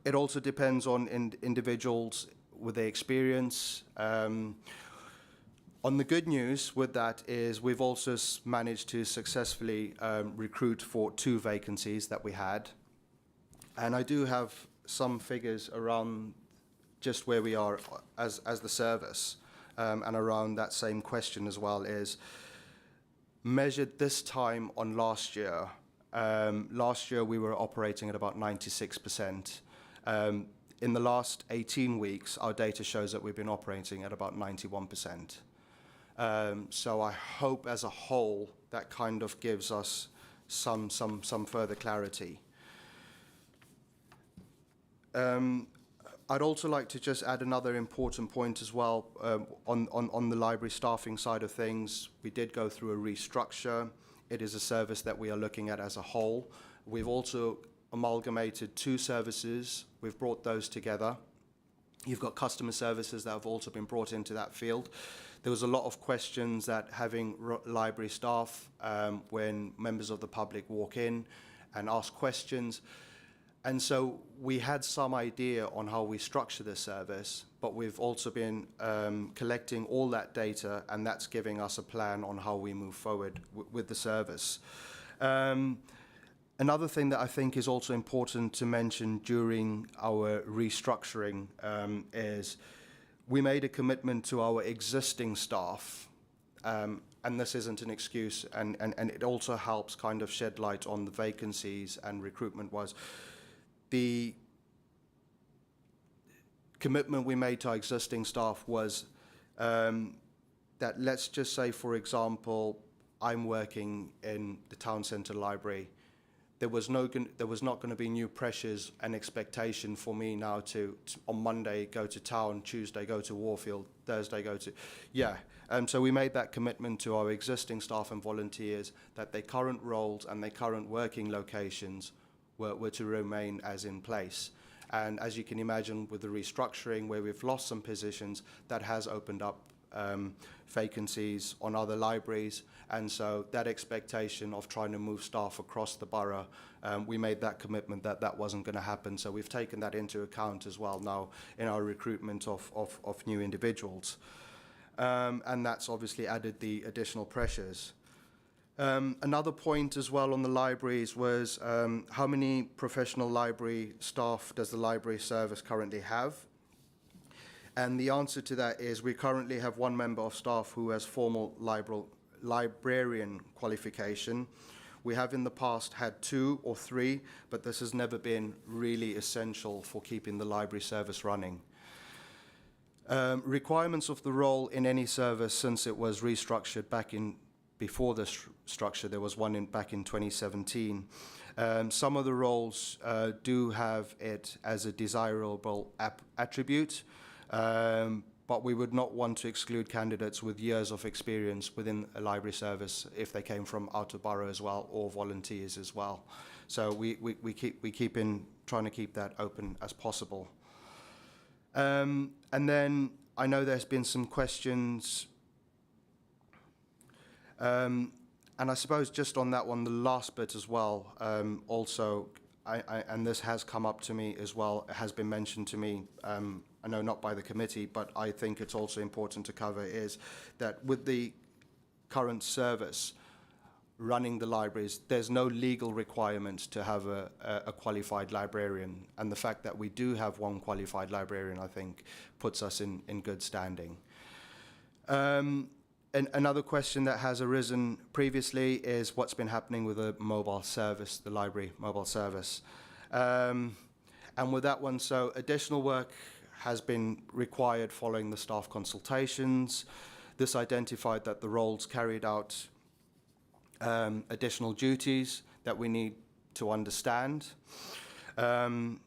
K: It also depends on individuals with their experience. On the good news with that is we've also managed to successfully recruit for 2 vacancies that we had. And I do have some figures around just where we are as the service, and around that same question as well, is measured this time on last year. Last year we were operating at about 96%. In the last 18 weeks, our data shows that we've been operating at about 91%. So I hope as a whole that kind of gives us some further clarity. I'd also like to just add another important point as well on the library staffing side of things. We did go through a restructure. It is a service that we are looking at as a whole. We've also amalgamated two services. We've brought those together. You've got customer services that have also been brought into that field. There was a lot of questions that having library staff, when members of the public walk in and ask questions. And so we had some idea on how we structure the service, but we've also been collecting all that data, and that's giving us a plan on how we move forward with the service. Another thing that I think is also important to mention during our restructuring is we made a commitment to our existing staff, and this isn't an excuse, and it also helps kind of shed light on the vacancies and recruitment-wise. The commitment we made to our existing staff was that, let's just say, for example, I'm working in the town centre library. There was not going to be new pressures and expectation for me now to on Monday go to town, Tuesday go to Warfield, Thursday go to, so we made that commitment to our existing staff and volunteers that their current roles and their current working locations were to remain as in place. And as you can imagine, with the restructuring where we've lost some positions, that has opened up vacancies on other libraries, and so that expectation of trying to move staff across the borough, we made that commitment that that wasn't going to happen, so we've taken that into account as well now in our recruitment of new individuals, and that's obviously added the additional pressures. Another point as well on the libraries was how many professional library staff does the library service currently have? And the answer to that is we currently have one member of staff who has formal librarian qualification. We have in the past had 2 or 3, but this has never been really essential for keeping the library service running. Requirements of the role in any service since it was restructured before this structure, there was one back in 2017. Some of the roles do have it as a desirable attribute, but we would not want to exclude candidates with years of experience within a library service if they came from out of borough as well, or volunteers as well. So we keep in trying to keep that open as possible. And then I know there's been some questions, and I suppose just on that one, the last bit as well, also, and this has come up to me as well, it has been mentioned to me, I know not by the committee, but I think it's also important to cover, is that with the current service running the libraries, there's no legal requirement to have a qualified librarian, and the fact that we do have one qualified librarian, I think, puts us in good standing. And another question that has arisen previously is what's been happening with the mobile service, the library mobile service. And with that one, so additional work has been required following the staff consultations. This identified that the roles carried out additional duties that we need to understand. And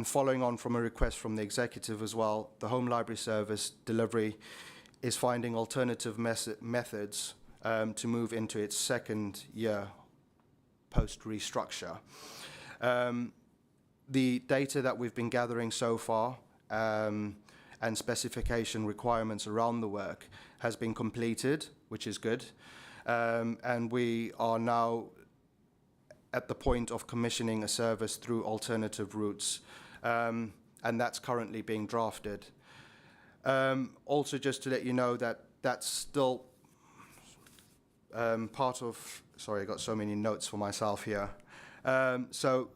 K: following on from a request from the executive as well, the home library service delivery is finding alternative methods to move into its second year post-restructure. The data that we've been gathering so far and specification requirements around the work has been completed, which is good. And we are now at the point of commissioning a service through alternative routes, and that's currently being drafted. Also, just to let you know that that's still part of, sorry, I got so many notes for myself here. So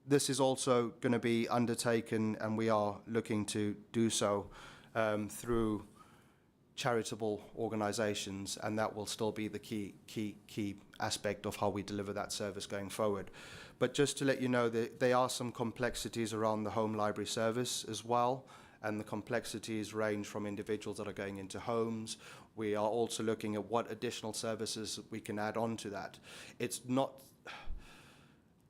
K: this is also going to be undertaken, and we are looking to do so through charitable organisations, and that will still be the key aspect of how we deliver that service going forward. But just to let you know, there are some complexities around the home library service as well, and the complexities range from individuals that are going into homes. We are also looking at what additional services we can add on to that. It's not,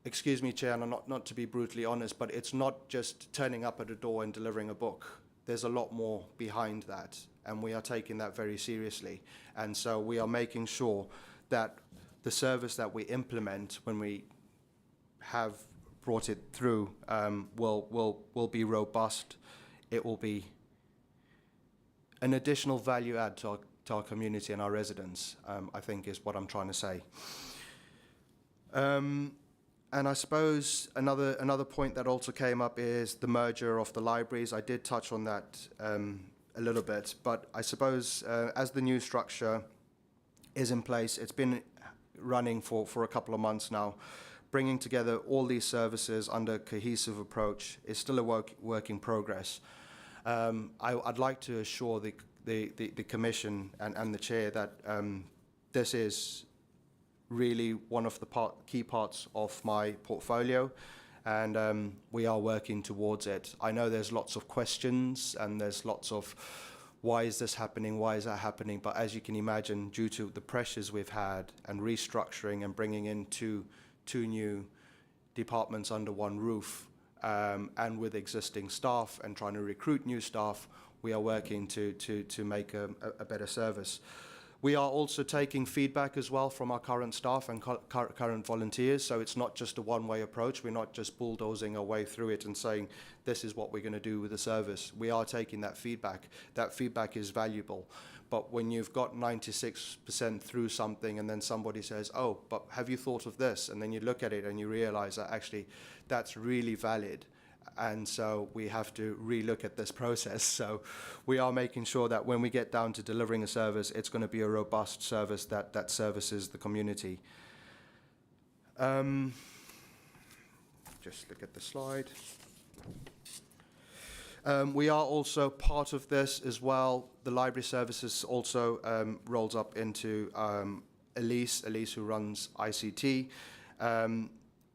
K: excuse me, Chair, and not to be brutally honest, but it's not just turning up at a door and delivering a book. There's a lot more behind that, and we are taking that very seriously. And so we are making sure that the service that we implement when we have brought it through will be robust. It will be an additional value add to our community and our residents, I think is what I'm trying to say. And I suppose another point that also came up is the merger of the libraries. I did touch on that a little bit, but I suppose as the new structure is in place, it's been running for a couple of months now. Bringing together all these services under a cohesive approach is still a work in progress. I'd like to assure the Commission and the Chair that this is really one of the key parts of my portfolio, and we are working towards it. I know there's lots of questions and there's lots of why is this happening, why is that happening, but as you can imagine, due to the pressures we've had and restructuring and bringing in two new departments under one roof, and with existing staff and trying to recruit new staff, we are working to make a better service. We are also taking feedback as well from our current staff and current volunteers, so it's not just a one-way approach. We're not just bulldozing our way through it and saying, this is what we're going to do with the service. We are taking that feedback. That feedback is valuable. But when you've got 96% through something and then somebody says, oh, but have you thought of this? And then you look at it and you realize that actually that's really valid. And so we have to relook at this process. So we are making sure that when we get down to delivering a service, it's going to be a robust service that services the community. Just look at the slide. We are also part of this as well. The library services also rolls up into Elise who runs ICT.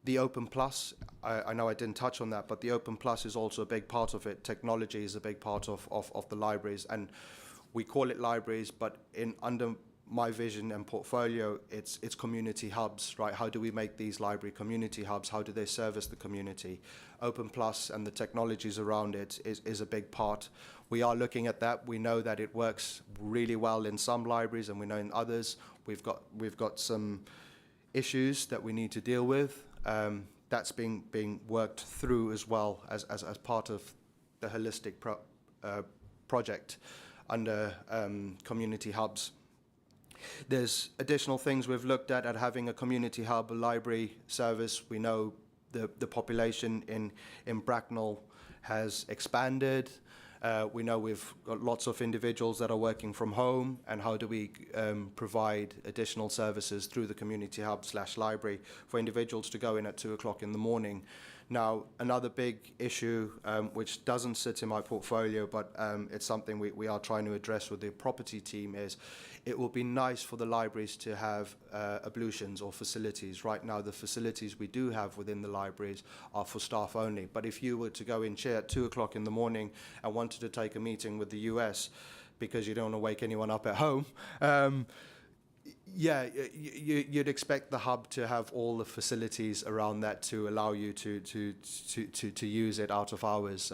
K: The Open Plus, I know I didn't touch on that, but the Open Plus is also a big part of it. Technology is a big part of the libraries, and we call it libraries, but under my vision and portfolio, it's community hubs, right? How do we make these library community hubs? How do they service the community? Open Plus and the technologies around it is a big part. We are looking at that. We know that it works really well in some libraries, and we know in others we've got some issues that we need to deal with. That's being worked through as well as part of the holistic project under community hubs. There's additional things we've looked at having a community hub, a library service. We know the population in Bracknell has expanded. We know we've got lots of individuals that are working from home, and how do we provide additional services through the community hub / library for individuals to go in at 2 o'clock in the morning. Now, another big issue, which doesn't sit in my portfolio, but it's something we are trying to address with the property team, is it will be nice for the libraries to have ablutions or facilities. Right now, the facilities we do have within the libraries are for staff only. But if you were to go in, Chair, at 2 o'clock in the morning and wanted to take a meeting with the US because you don't want to wake anyone up at home, yeah, you'd expect the hub to have all the facilities around that to allow you to use it out of hours.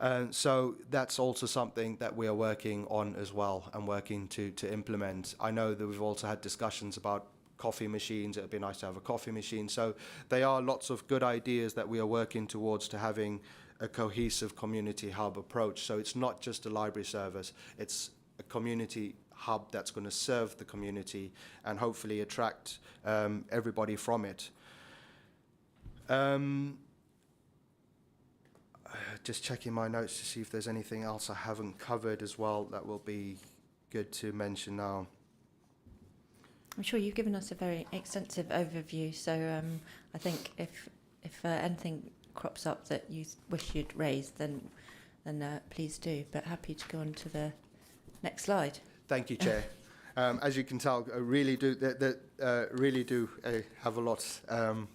K: And so that's also something that we are working on as well, and working to implement. I know that we've also had discussions about coffee machines. It would be nice to have a coffee machine. So there are lots of good ideas that we are working towards to having a cohesive community hub approach. So it's not just a library service, it's a community hub that's going to serve the community and hopefully attract everybody from it. Just checking my notes to see if there's anything else I haven't covered as well that will be good to mention now.
E: I'm sure you've given us a very extensive overview, so I think if if anything crops up that you wish you'd raised, then please do. But happy to go on to the next slide.
K: Thank you, Chair. As you can tell, I really do have a lot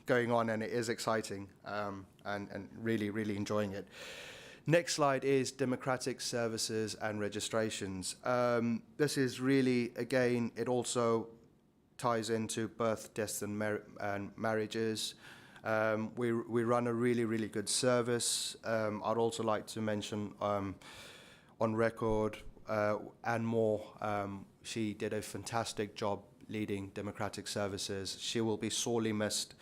K: going on, and it is exciting, and really enjoying it. Next slide is democratic services and registrations. This is really, again, it also ties into birth, deaths, and marriages. We run a really good service. I'd also like to mention on record Anne Moore. She did a fantastic job leading democratic services. She will be sorely missed,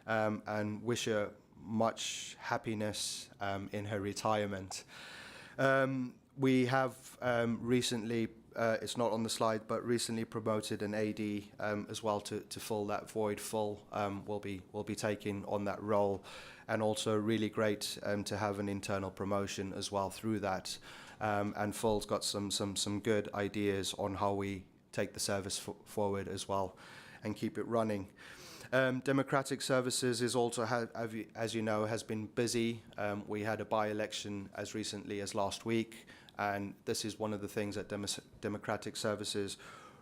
K: and wish her much happiness in her retirement. We have recently, it's not on the slide, but recently promoted an AD as well to fill that void full. Will be taking on that role, and also really great to have an internal promotion as well through that. And Phil's got some good ideas on how we take the service forward as well and keep it running. Democratic Services is also, as you know, has been busy. We had a by-election as recently as last week, and this is one of the things that Democratic Services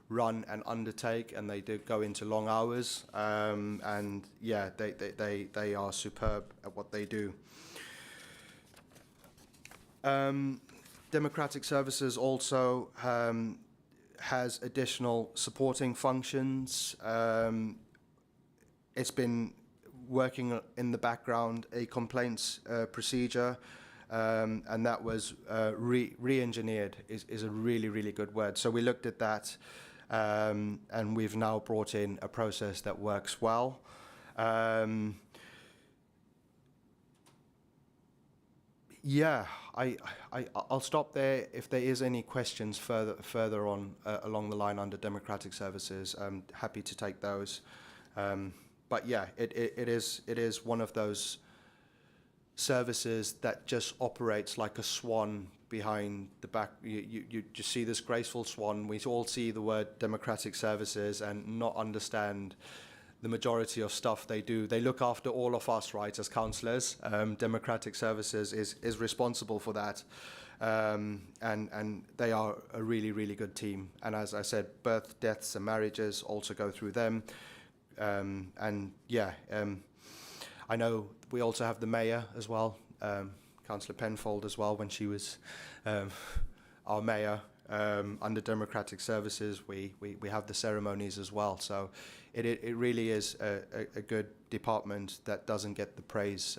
K: run and undertake, and they do go into long hours. And yeah, they are superb at what they do. Democratic Services also has additional supporting functions. It's been working in the background a complaints procedure, and that was re-engineered is a really good word. So we looked at that, and we've now brought in a process that works well. Yeah, I'll stop there. If there is any questions further on along the line under democratic services, I'm happy to take those. But yeah, it is one of those services that just operates like a swan behind the back. You just see this graceful swan. We all see the word democratic services and not understand the majority of stuff they do. They look after all of us, right, as councillors. Democratic Services is responsible for that. And they are a really good team. And as I said, birth, deaths and marriages also go through them. And yeah, I know we also have the mayor as well, Councillor Penfold as well, when she was our mayor. Under Democratic Services, we have the ceremonies as well. So it really is a good department that doesn't get the praise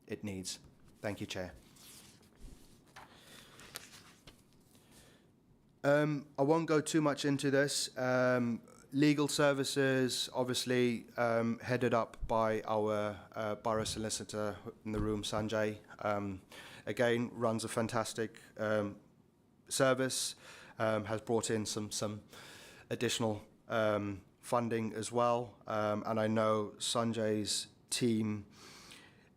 K: it needs. Thank you, Chair. I won't go too much into this. Legal services, obviously headed up by our borough solicitor in the room, Sanjay. Again, runs a fantastic service, has brought in some additional funding as well. And I know Sanjay's team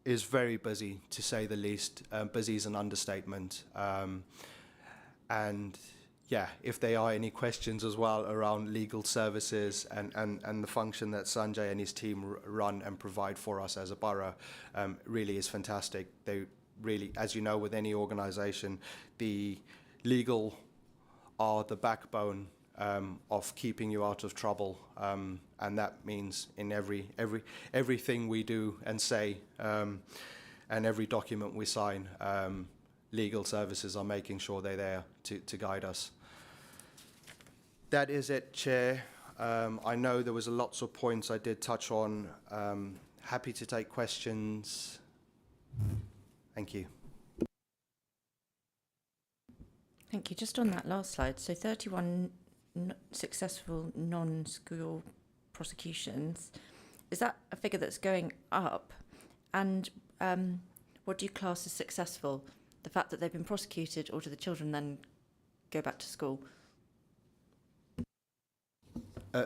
K: is very busy, to say the least. Busy is an understatement. And yeah, if there are any questions as well around legal services and the function that Sanjay and his team run and provide for us as a borough, really is fantastic. They really, as you know, with any organisation, the legal are the backbone of keeping you out of trouble, and that means in everything we do and say, and every document we sign, legal services are making sure they're there to guide us. That is it, Chair. I know there was lots of points I did touch on. Happy to take questions. Thank you.
E: Thank you. Just on that last slide, so 31 successful non-school prosecutions. Is that a figure that's going up? And what do you class as successful? The fact that they've been prosecuted, or do the children then go back to school?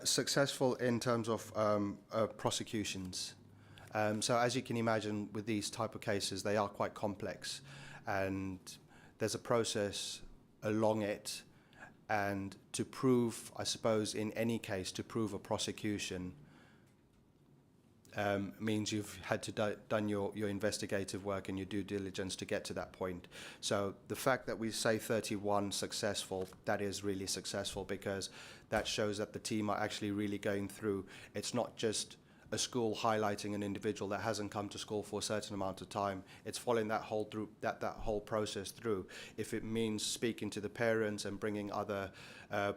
K: Successful in terms of prosecutions. So as you can imagine, with these type of cases, they are quite complex, and there's a process along it. And to prove, I suppose, in any case, to prove a prosecution, means you've had to done your investigative work and your due diligence to get to that point. So the fact that we say 31 successful, that is really successful, because that shows that the team are actually really going through. It's not just a school highlighting an individual that hasn't come to school for a certain amount of time. It's following that whole through that whole process through. If it means speaking to the parents and bringing other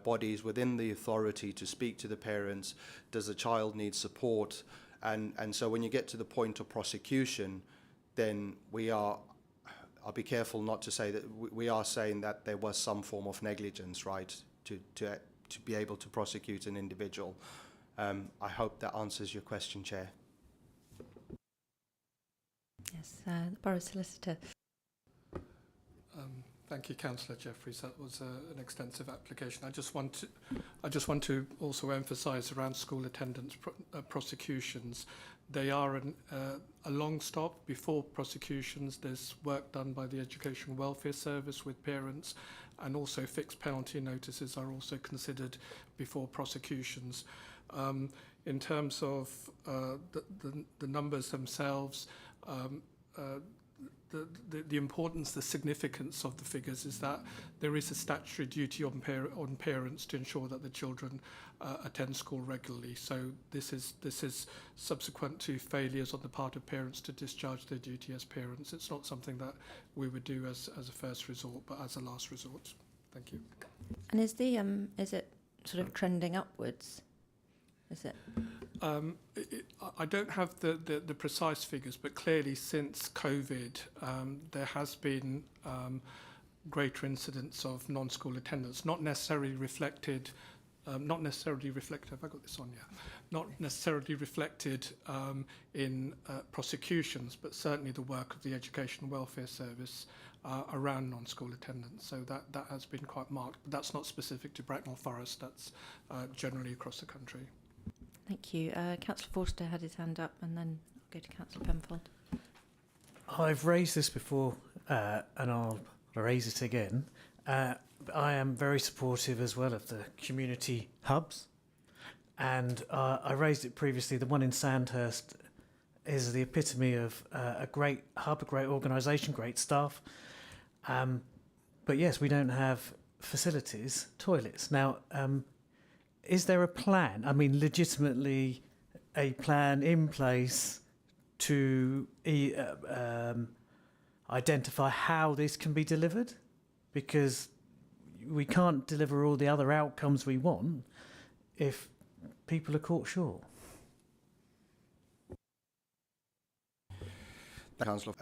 K: bodies within the authority to speak to the parents, does the child need support? And so when you get to the point of prosecution, then I'll be careful not to say that we are saying that there was some form of negligence, right, to be able to prosecute an individual. I hope that answers your question, Chair.
E: Yes, the Borough Solicitor.
L: Thank you, Councillor Jeffries. That was an extensive application. I just want to also emphasise around school attendance prosecutions. They are a long stop before prosecutions. There's work done by the Educational Welfare Service with parents, and also fixed penalty notices are also considered before prosecutions. In terms of the numbers themselves, the importance, the significance of the figures is that there is a statutory duty on parents to ensure that the children attend school regularly. So this is subsequent to failures on the part of parents to discharge their duty as parents. It's not something that we would do as a first resort, but as a last resort. Thank you.
E: And is it sort of trending upwards? Is it?
L: I don't have the precise figures, but clearly since COVID, there has been greater incidence of non-school attendance, not necessarily reflected. Have I got this on? Yeah. Not necessarily reflected in prosecutions, but certainly the work of the Education and Welfare Service around non-school attendance. So that has been quite marked. But that's not specific to Bracknell Forest. That's generally across the country.
E: Thank you. Councillor Forster had his hand up, and then I'll go to Councillor Penfold.
F: I've raised this before, and I'll raise it again. I am very supportive as well of the community hubs, and I raised it previously. The one in Sandhurst is the epitome of a great hub, a great organisation, great staff. But yes, we don't have facilities, toilets. Now, is there a plan? I mean, legitimately, a plan in place to identify how this can be delivered? Because we can't deliver all the other outcomes we want if people are caught short.
K: Councillor,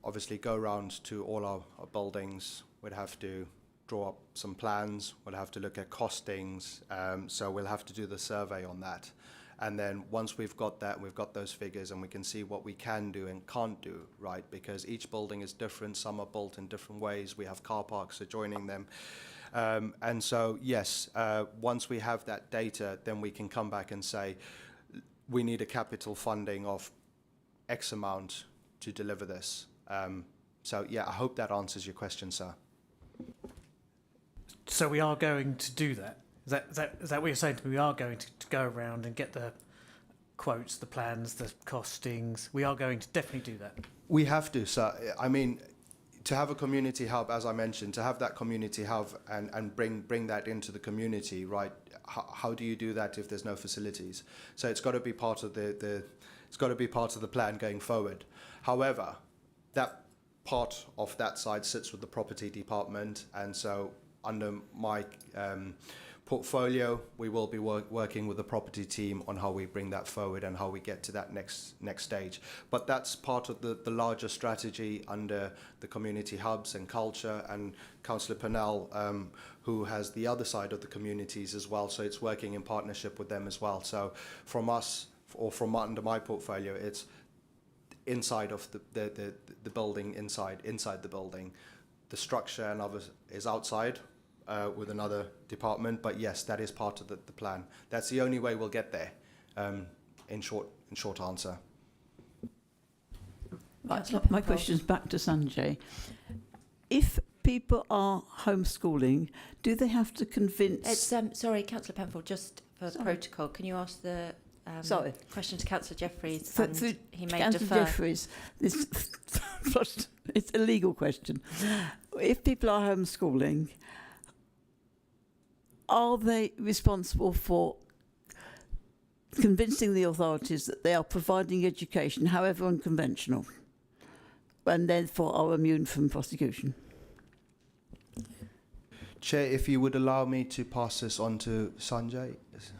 K: obviously go around to all our buildings. We'd have to draw up some plans. We'll have to look at costings. So we'll have to do the survey on that. And then once we've got that, we've got those figures, and we can see what we can do and can't do, right? Because each building is different. Some are built in different ways. We have car parks adjoining them. And so, yes, once we have that data, then we can come back and say, we need a capital funding of X amount to deliver this. So, yeah, I hope that answers your question, sir.
F: So we are going to do that? Is that what you're saying to me? We are going to go around and get the quotes, the plans, the costings. We are going to definitely do that.
K: We have to, sir. I mean, to have a community hub, as I mentioned, to have that community hub and bring that into the community, right? How do you do that if there's no facilities? So it's got to be part of the plan going forward. However, that part of that side sits with the property department, and so under my portfolio, we will be working with the property team on how we bring that forward and how we get to that next stage. But that's part of the larger strategy under the community hubs and culture, and Councillor Purnell, who has the other side of the communities as well. So it's working in partnership with them as well. So from us, or from under my portfolio, it's inside of the building, inside the building. The structure and others is outside with another department, but yes, that is part of the plan. That's the only way we'll get there. In short answer.
G: Right, my question's back to Sanjay. If people are homeschooling, do they have to convince?
E: It's sorry, Councillor Penfold, just for the protocol, can you ask the Sorry. Question to Councillor Jeffreys,
G: For
E: and he may
G: Councillor
E: defer.
G: Jeffreys, this it's a legal question. If people are homeschooling, are they responsible for convincing the authorities that they are providing education, however unconventional, and therefore are immune from prosecution?
K: Chair, if you would allow me to pass this on to Sanjay,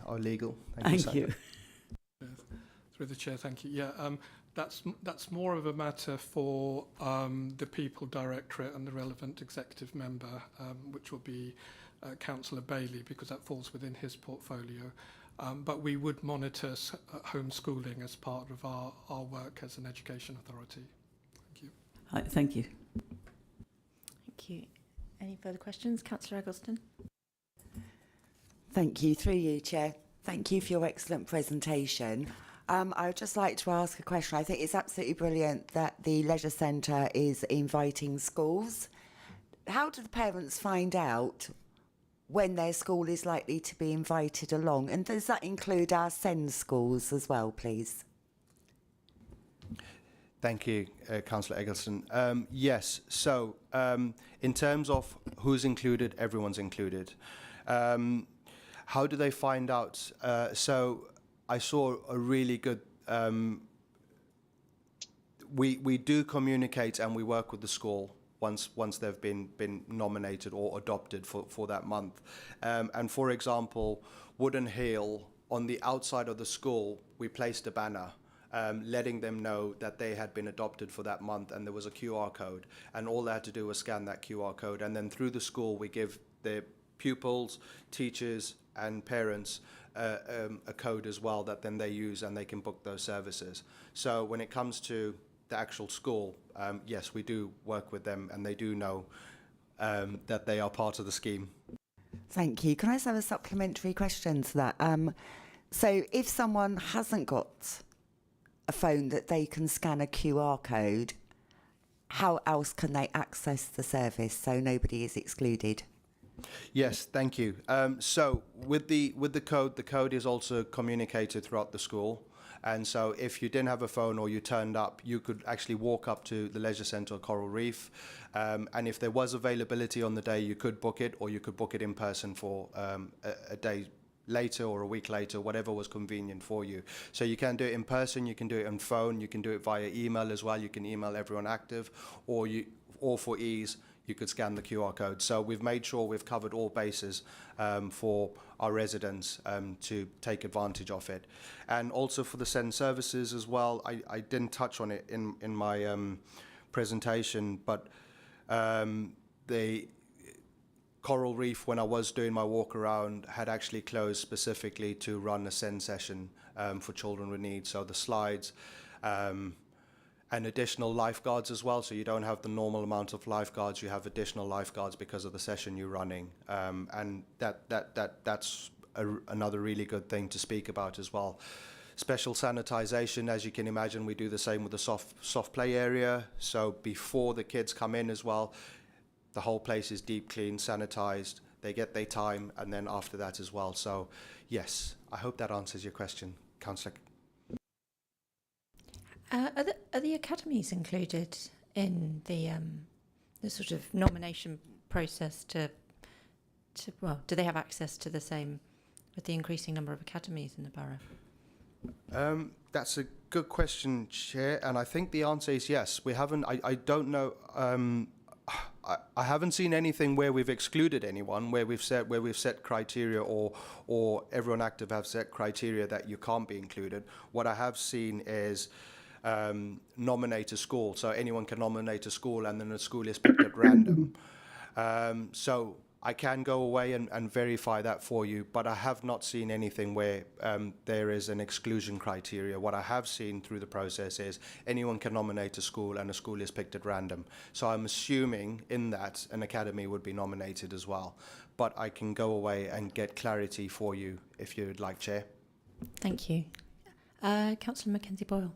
K: our legal.
G: Thank you.
L: Through the chair, thank you. Yeah, that's more of a matter for the People Directorate and the relevant executive member, which will be Councillor Bailey, because that falls within his portfolio. But we would monitor homeschooling as part of our work as an education authority. Thank you.
G: Right, thank you.
E: Thank you. Any further questions? Councillor Eggleston.
A: Thank you. Through you, Chair. Thank you for your excellent presentation. I would just like to ask a question. I think it's absolutely brilliant that the leisure centre is inviting schools. How do the parents find out when their school is likely to be invited along? And does that include our SEND schools as well, please?
K: Thank you, Councillor Eggleston. Yes, so in terms of who's included, everyone's included. How do they find out? So I saw a really good... we do communicate and we work with the school once they've been nominated or adopted for that month. And for example, Wooden Hill, on the outside of the school, we placed a banner letting them know that they had been adopted for that month, and there was a QR code, and all they had to do was scan that QR code, and then through the school we give their pupils, teachers and parents a code as well that then they use and they can book those services. So when it comes to the actual school, yes, we do work with them and they do know that they are part of the scheme.
A: Thank you. Can I just have a supplementary question to that? So if someone hasn't got a phone that they can scan a QR code, how else can they access the service so nobody is excluded?
K: Yes, thank you. So with the code is also communicated throughout the school. And so if you didn't have a phone or you turned up, you could actually walk up to the Leisure Centre or Coral Reef. And if there was availability on the day, you could book it, or you could book it in person for a day later or a week later, whatever was convenient for you. So you can do it in person, you can do it on phone, you can do it via email as well. You can email everyone active, or for ease, you could scan the QR code. So we've made sure we've covered all bases for our residents to take advantage of it. And also for the SEND services as well, I didn't touch on it in my presentation, but the Coral Reef, when I was doing my walk around, had actually closed specifically to run a SEND session for children with needs. So the slides, and additional lifeguards as well, so you don't have the normal amount of lifeguards, you have additional lifeguards because of the session you're running, and that's another really good thing to speak about as well. Special sanitization, as you can imagine, we do the same with the soft play area, so before the kids come in as well, the whole place is deep cleaned, sanitized, they get their time, and then after that as well. So yes, I hope that answers your question, Councillor.
E: Are the academies included in the sort of nomination process to well, do they have access to the same with the increasing number of academies in the borough?
K: That's a good question, Chair, and I think the answer is yes. We haven't. I don't know. I haven't seen anything where we've excluded anyone, where we've set criteria, or everyone active have set criteria that you can't be included. What I have seen is nominate a school, so anyone can nominate a school, and then the school is picked at random. So I can go away and verify that for you, but I have not seen anything where there is an exclusion criteria. What I have seen through the process is anyone can nominate a school, and a school is picked at random. So I'm assuming in that an academy would be nominated as well, but I can go away and get clarity for you if you'd like, Chair.
E: Thank you. Councillor Mackenzie Boyle.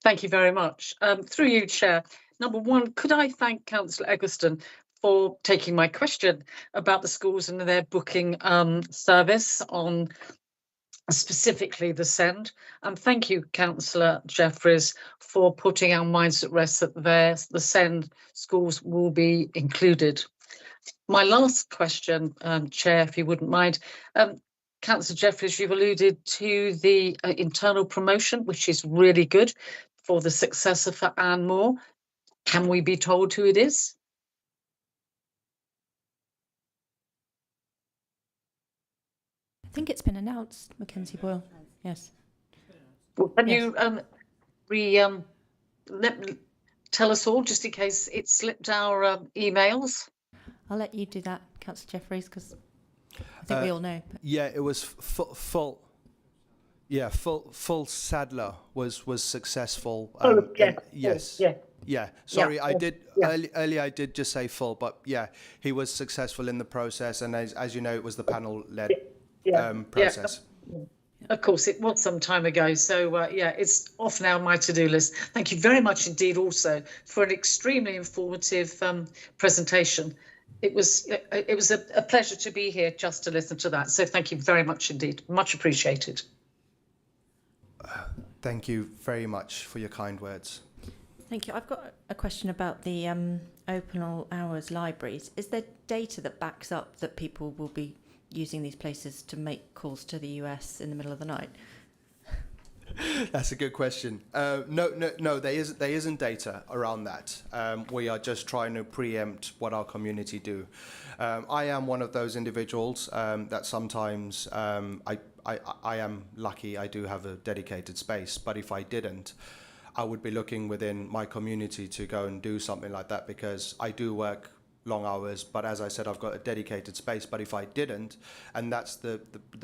M: Thank you very much. Through you, Chair. Number one, could I thank Councillor Eggleston for taking my question about the schools and their booking service on specifically the SEND. And thank you, Councillor Jeffries, for putting our minds at rest that the SEND schools will be included. My last question, Chair, if you wouldn't mind. Councillor Jeffries, you've alluded to the internal promotion, which is really good for the successor for Anne Moore. Can we be told who it is?
E: I think it's been announced, Mackenzie Boyle. Yes.
M: Well, can
E: Yes.
M: you tell us all, just in case it slipped our emails?
E: I'll let you do that, Councillor Jeffries, because I think we all know. But
K: Yeah, it was full. Yeah, full Sadler was successful. Yes.
M: Yeah.
K: Yeah. Sorry,
M: Yeah,
K: I did
M: yeah.
K: earlier. I did just say full, but yeah, he was successful in the process, and as you know, it was the panel-led process.
M: Of course, it was some time ago. So yeah, it's off now my to-do list. Thank you very much indeed also for an extremely informative presentation. It was a pleasure to be here just to listen to that. So thank you very much indeed. Much appreciated.
K: Thank you very much for your kind words.
E: thank you. I've got a question about the open all hours libraries. Is there data that backs up that people will be using these places to make calls to the US in the middle of the night?
K: That's a good question. No, there isn't data around that. We are just trying to preempt what our community do. I am one of those individuals that sometimes I am lucky I do have a dedicated space, but if I didn't, I would be looking within my community to go and do something like that, because I do work long hours, but as I said, I've got a dedicated space. But if I didn't, and that's the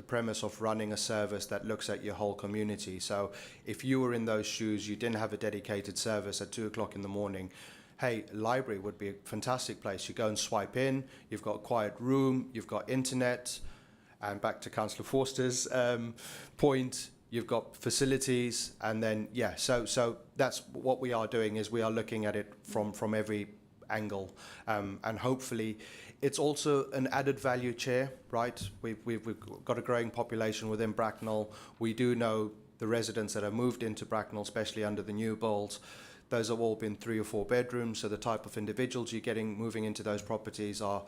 K: premise of running a service that looks at your whole community. So if you were in those shoes, you didn't have a dedicated service at 2 o'clock in the morning, hey, library would be a fantastic place. You go and swipe in, you've got a quiet room, you've got internet, and back to Councillor Forster's point, you've got facilities, and then, yeah, so that's what we are doing, is we are looking at it from every angle, and hopefully it's also an added value, Chair, right? We've got a growing population within Bracknell. We do know the residents that have moved into Bracknell, especially under the new builds. Those have all been 3 or 4 bedrooms, so the type of individuals you're getting moving into those properties are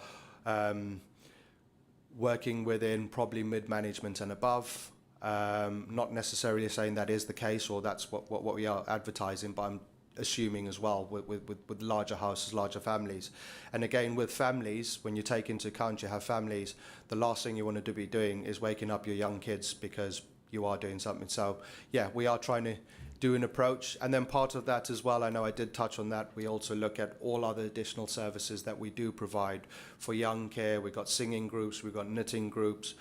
K: working within probably mid-management and above. Not necessarily saying that is the case or that's what we are advertising, but I'm assuming as well with larger houses, larger families. And again, with families, when you take into account you have families, the last thing you want to be doing is waking up your young kids because you are doing something. So yeah, we are trying to do an approach. And then part of that as well, I know I did touch on that, we also look at all other additional services that we do provide for young care. We've got singing groups, we've got knitting groups,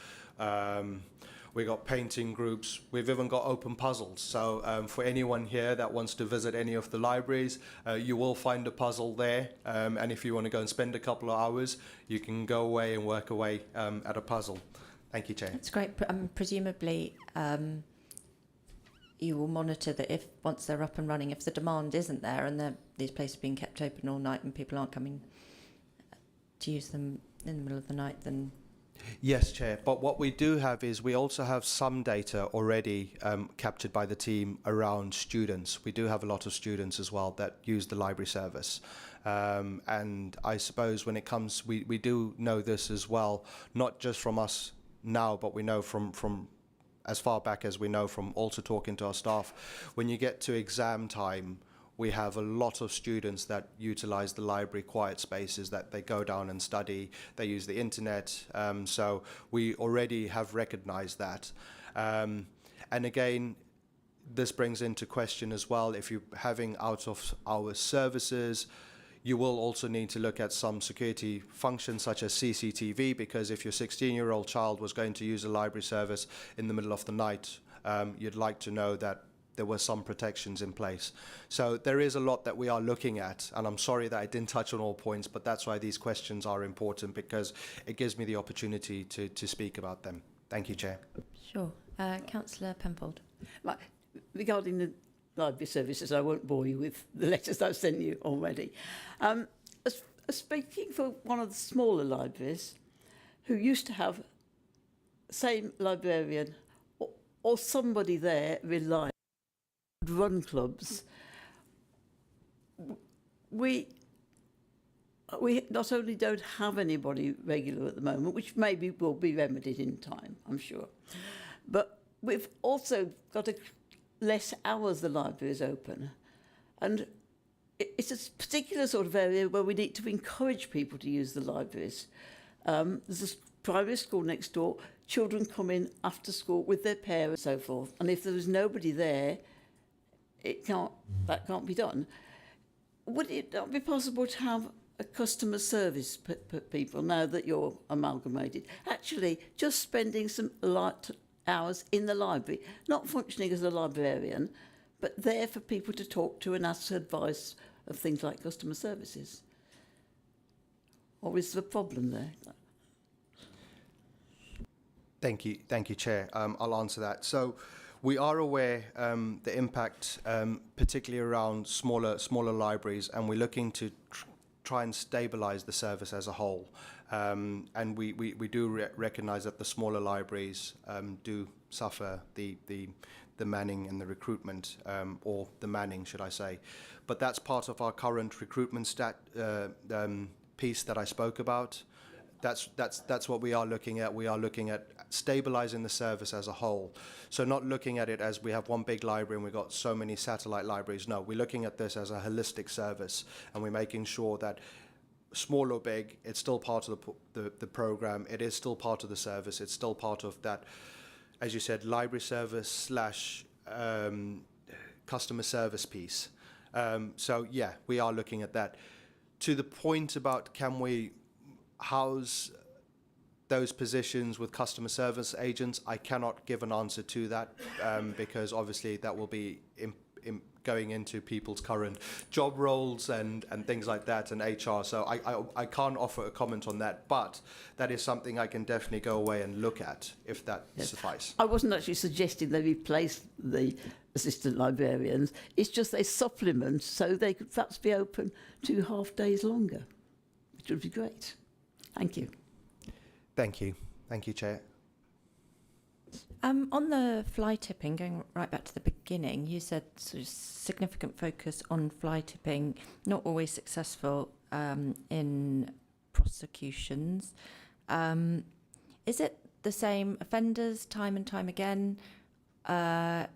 K: we've got painting groups, we've even got open puzzles. So for anyone here that wants to visit any of the libraries, you will find a puzzle there. And if you want to go and spend a couple of hours, you can go away and work away at a puzzle. Thank you, Chair.
E: That's great. Presumably, you will monitor that if once they're up and running, if the demand isn't there and these places are being kept open all night and people aren't coming to use them in the middle of the night, then...
K: Yes, Chair. But what we do have is we also have some data already captured by the team around students. We do have a lot of students as well that use the library service. And I suppose when it comes, we do know this as well, not just from us now, but we know from as far back as we know from also talking to our staff. When you get to exam time, we have a lot of students that utilize the library quiet spaces, that they go down and study, they use the internet, so we already have recognized that. And again, this brings into question as well, if you're having out of hours services, you will also need to look at some security functions such as CCTV, because if your 16-year-old child was going to use a library service in the middle of the night, you'd like to know that there were some protections in place. So there is a lot that we are looking at, and I'm sorry that I didn't touch on all points, but that's why these questions are important, because it gives me the opportunity to speak about them. Thank you, Chair.
E: Sure. Councillor Penfold.
G: Right. Regarding the library services, I won't bore you with the letters I've sent you already. Speaking for one of the smaller libraries, who used to have the same librarian or somebody there reliable run clubs. We not only don't have anybody regular at the moment, which maybe will be remedied in time, I'm sure, but we've also got less hours the library is open. And it's a particular sort of area where we need to encourage people to use the libraries. There's a primary school next door. Children come in after school with their parents and so forth. And if there is nobody there, that can't be done. Would it not be possible to have a customer service people, now that you're amalgamated, actually just spending some light hours in the library, not functioning as a librarian, but there for people to talk to and ask advice of things like customer services? Or is there a problem there?
K: Thank you, Chair. I'll answer that. So, we are aware the impact, particularly around smaller libraries, and we're looking to try and stabilise the service as a whole. And we do recognise that the smaller libraries do suffer the manning and the recruitment, or the manning, should I say. But that's part of our current recruitment piece that I spoke about. That's what we are looking at. We are looking at stabilising the service as a whole. So not looking at it as we have one big library and we've got so many satellite libraries. No, we're looking at this as a holistic service, and we're making sure that small or big, it's still part of the program. It is still part of the service. It's still part of that, as you said, library service / customer service piece. So yeah, we are looking at that. To the point about can we house those positions with customer service agents, I cannot give an answer to that, because obviously that will be going into people's current job roles and things like that, and HR. So I can't offer a comment on that, but that is something I can definitely go away and look at, if that suffices.
G: I wasn't actually suggesting they replace the assistant librarians. It's just they supplement, so they could perhaps be open 2 half days longer, which would be great. Thank you.
K: Thank you. Thank you, Chair.
E: On the fly tipping, going right back to the beginning, you said sort of significant focus on fly tipping, not always successful in prosecutions. Is it the same offenders time and time again? What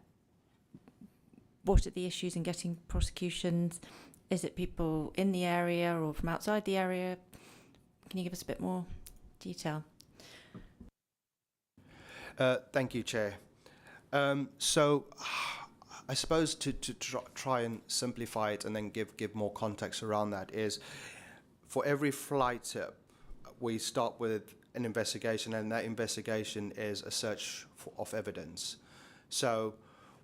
E: are the issues in getting prosecutions? Is it people in the area or from outside the area? Can you give us a bit more detail?
K: Thank you, Chair. So I suppose to try and simplify it and then give more context around that is, for every fly tip, we start with an investigation, and that investigation is a search of evidence. So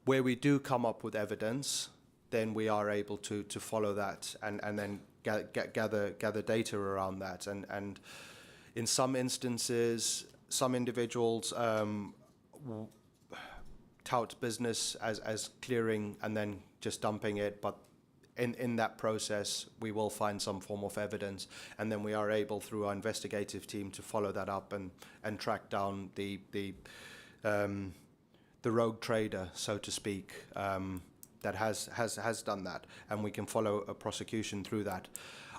K: where we do come up with evidence, then we are able to follow that and then gather data around that. And in some instances, some individuals tout business as clearing and then just dumping it, but in that process we will find some form of evidence, and then we are able through our investigative team to follow that up and track down the rogue trader, so to speak, that has done that, and we can follow a prosecution through that.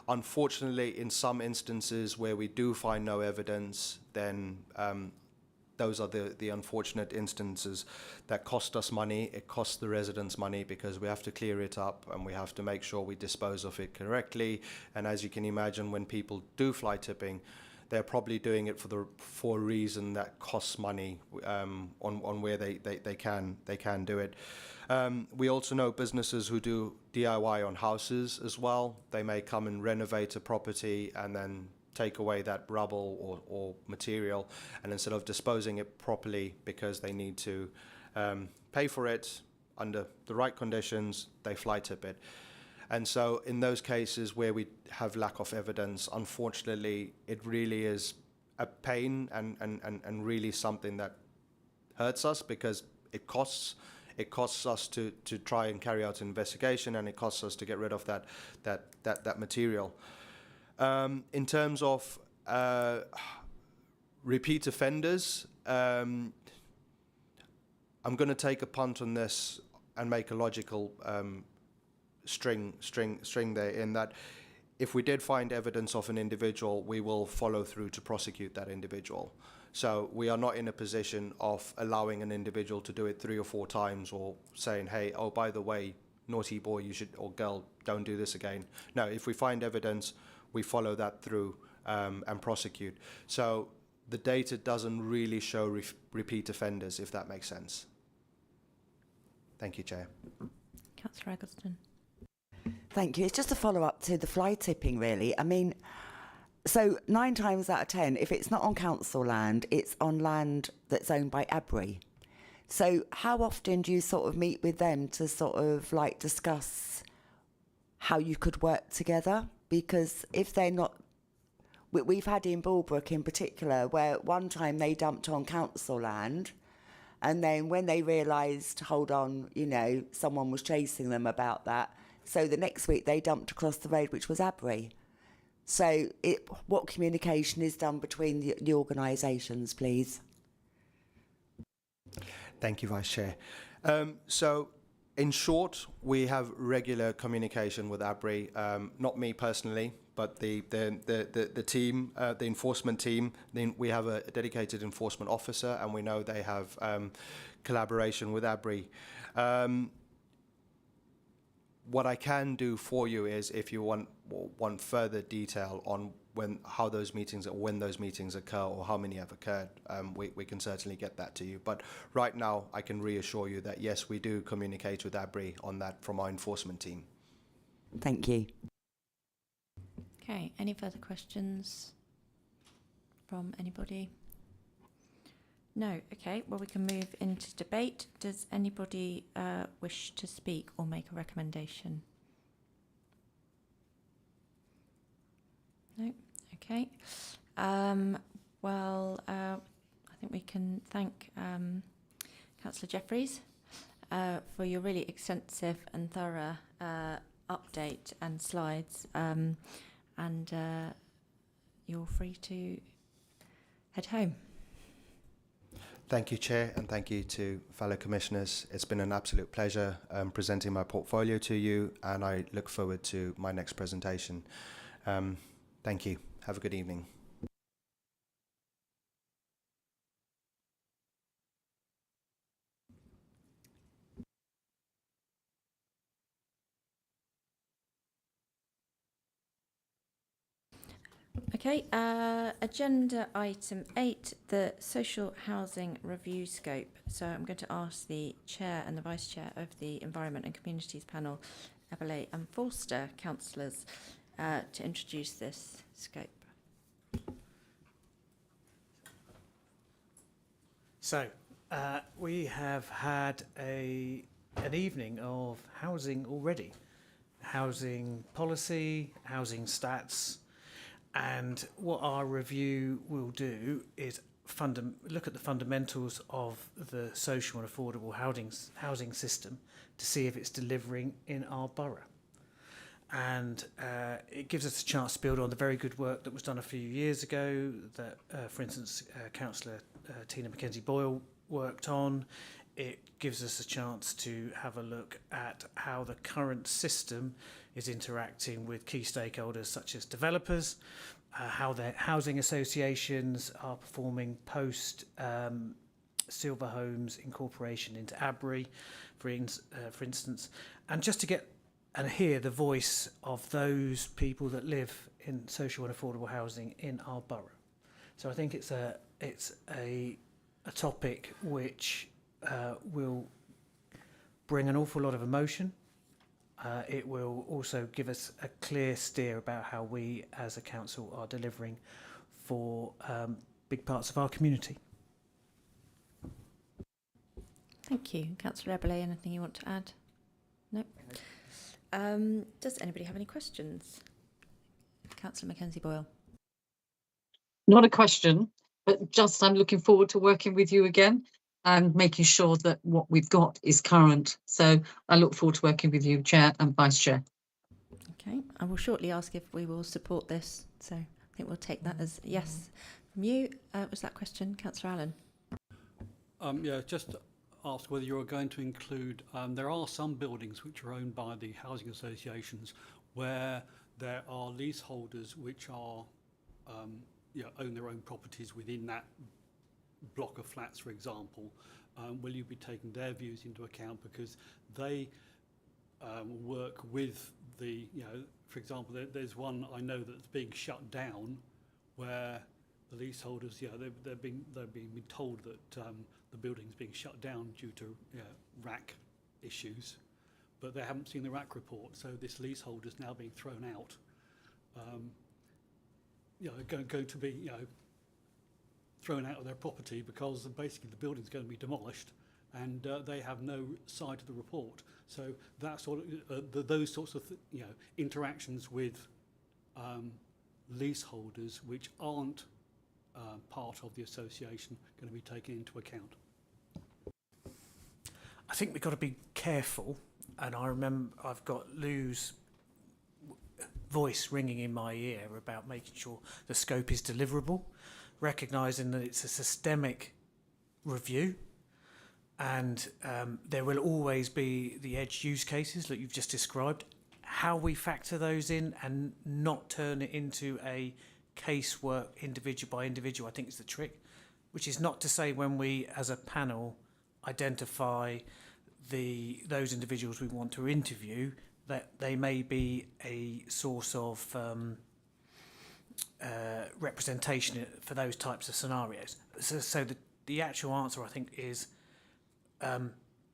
K: Unfortunately, in some instances where we do find no evidence, then those are the unfortunate instances that cost us money. It costs the residents money because we have to clear it up and we have to make sure we dispose of it correctly. And as you can imagine, when people do fly tipping, they're probably doing it for a reason that costs money on where they can do it. We also know businesses who do DIY on houses as well. They may come and renovate a property and then take away that rubble or material, and instead of disposing it properly because they need to pay for it under the right conditions, they fly tip it. And so in those cases where we have lack of evidence, unfortunately, it really is a pain and really something that hurts us, because it costs us to try and carry out an investigation, and it costs us to get rid of that material. In terms of repeat offenders, I'm going to take a punt on this and make a logical string there, in that if we did find evidence of an individual, we will follow through to prosecute that individual. So we are not in a position of allowing an individual to do it 3 or 4 times, or saying, hey, oh, by the way, naughty boy, you should, or girl, don't do this again. No, if we find evidence, we follow that through and prosecute. So the data doesn't really show repeat offenders, if that makes sense. Thank you, Chair.
E: Councillor Eggleston.
A: Thank you. It's just a follow-up to the fly tipping, really. I mean, so 9 times out of 10, if it's not on council land, it's on land that's owned by ABRI. So how often do you sort of meet with them to sort of like discuss how you could work together? Because if they're not, we've had in Bulbrook in particular, where one time they dumped on council land, and then when they realised, hold on, you know, someone was chasing them about that, so the next week they dumped across the road, which was ABRI. So what communication is done between the organisations, please?
K: Thank you, Vice Chair. So, in short, we have regular communication with ABRI. Not me personally, but the team, the enforcement team. Then we have a dedicated enforcement officer, and we know they have collaboration with ABRI. What I can do for you is, if you want further detail on how those meetings, or when those meetings occur, or how many have occurred, we can certainly get that to you. But right now, I can reassure you that yes, we do communicate with ABRI on that from our enforcement team.
A: Thank you.
E: Okay, any further questions from anybody? No, okay, well, we can move into debate. Does anybody wish to speak or make a recommendation? No, okay. Well, I think we can thank Councillor Jeffries for your really extensive and thorough update and slides, and you're free to head home.
K: Thank you, Chair, and thank you to fellow commissioners. It's been an absolute pleasure presenting my portfolio to you, and I look forward to my next presentation. Thank you. Have a good evening.
E: Okay, agenda item 8, the social housing review scope. So I'm going to ask the Chair and the Vice Chair of the Environment and Communities panel, Eberle and Forster, councillors, to introduce this scope.
F: So, we have had an evening of housing already. Housing policy, housing stats, and what our review will do is look at the fundamentals of the social and affordable housing system to see if it's delivering in our borough. And it gives us a chance to build on the very good work that was done a few years ago that, for instance, Councillor Tina Mackenzie-Boyle worked on. It gives us a chance to have a look at how the current system is interacting with key stakeholders such as developers, how their housing associations are performing post Silver Homes incorporation into ABRI, for instance, and just to get and hear the voice of those people that live in social and affordable housing in our borough. So I think it's a topic which will bring an awful lot of emotion. It will also give us a clear steer about how we as a council are delivering for big parts of our community.
E: Thank you. Councillor Eberle, anything you want to add? No. Does anybody have any questions? Councillor Mackenzie-Boyle.
M: Not a question, but just I'm looking forward to working with you again and making sure that what we've got is current. So I look forward to working with you, Chair and Vice Chair.
E: Okay, I will shortly ask if we will support this. So I think we'll take that as yes from you. Was that question, Councillor Allen?
I: Yeah, just ask whether you're going to include, there are some buildings which are owned by the housing associations where there are leaseholders which are, own their own properties within that block of flats, for example. Will you be taking their views into account, because they work with the, for example, there's one I know that's being shut down where the leaseholders, they're being told that the building's being shut down due to RAC issues, but they haven't seen the RAC report, so this leaseholder's now being thrown out. Going to be thrown out of their property because basically the building's going to be demolished, and they have no side of the report. So that sort of those sorts of interactions with leaseholders which aren't part of the association going to be taken into account.
F: I think we've got to be careful, and I remember I've got Lou's voice ringing in my ear about making sure the scope is deliverable, recognising that it's a systemic review, and there will always be the edge use cases that you've just described. How we factor those in and not turn it into a casework individual by individual, I think is the trick, which is not to say when we as a panel identify those individuals we want to interview that they may be a source of representation for those types of scenarios. So the actual answer, I think, is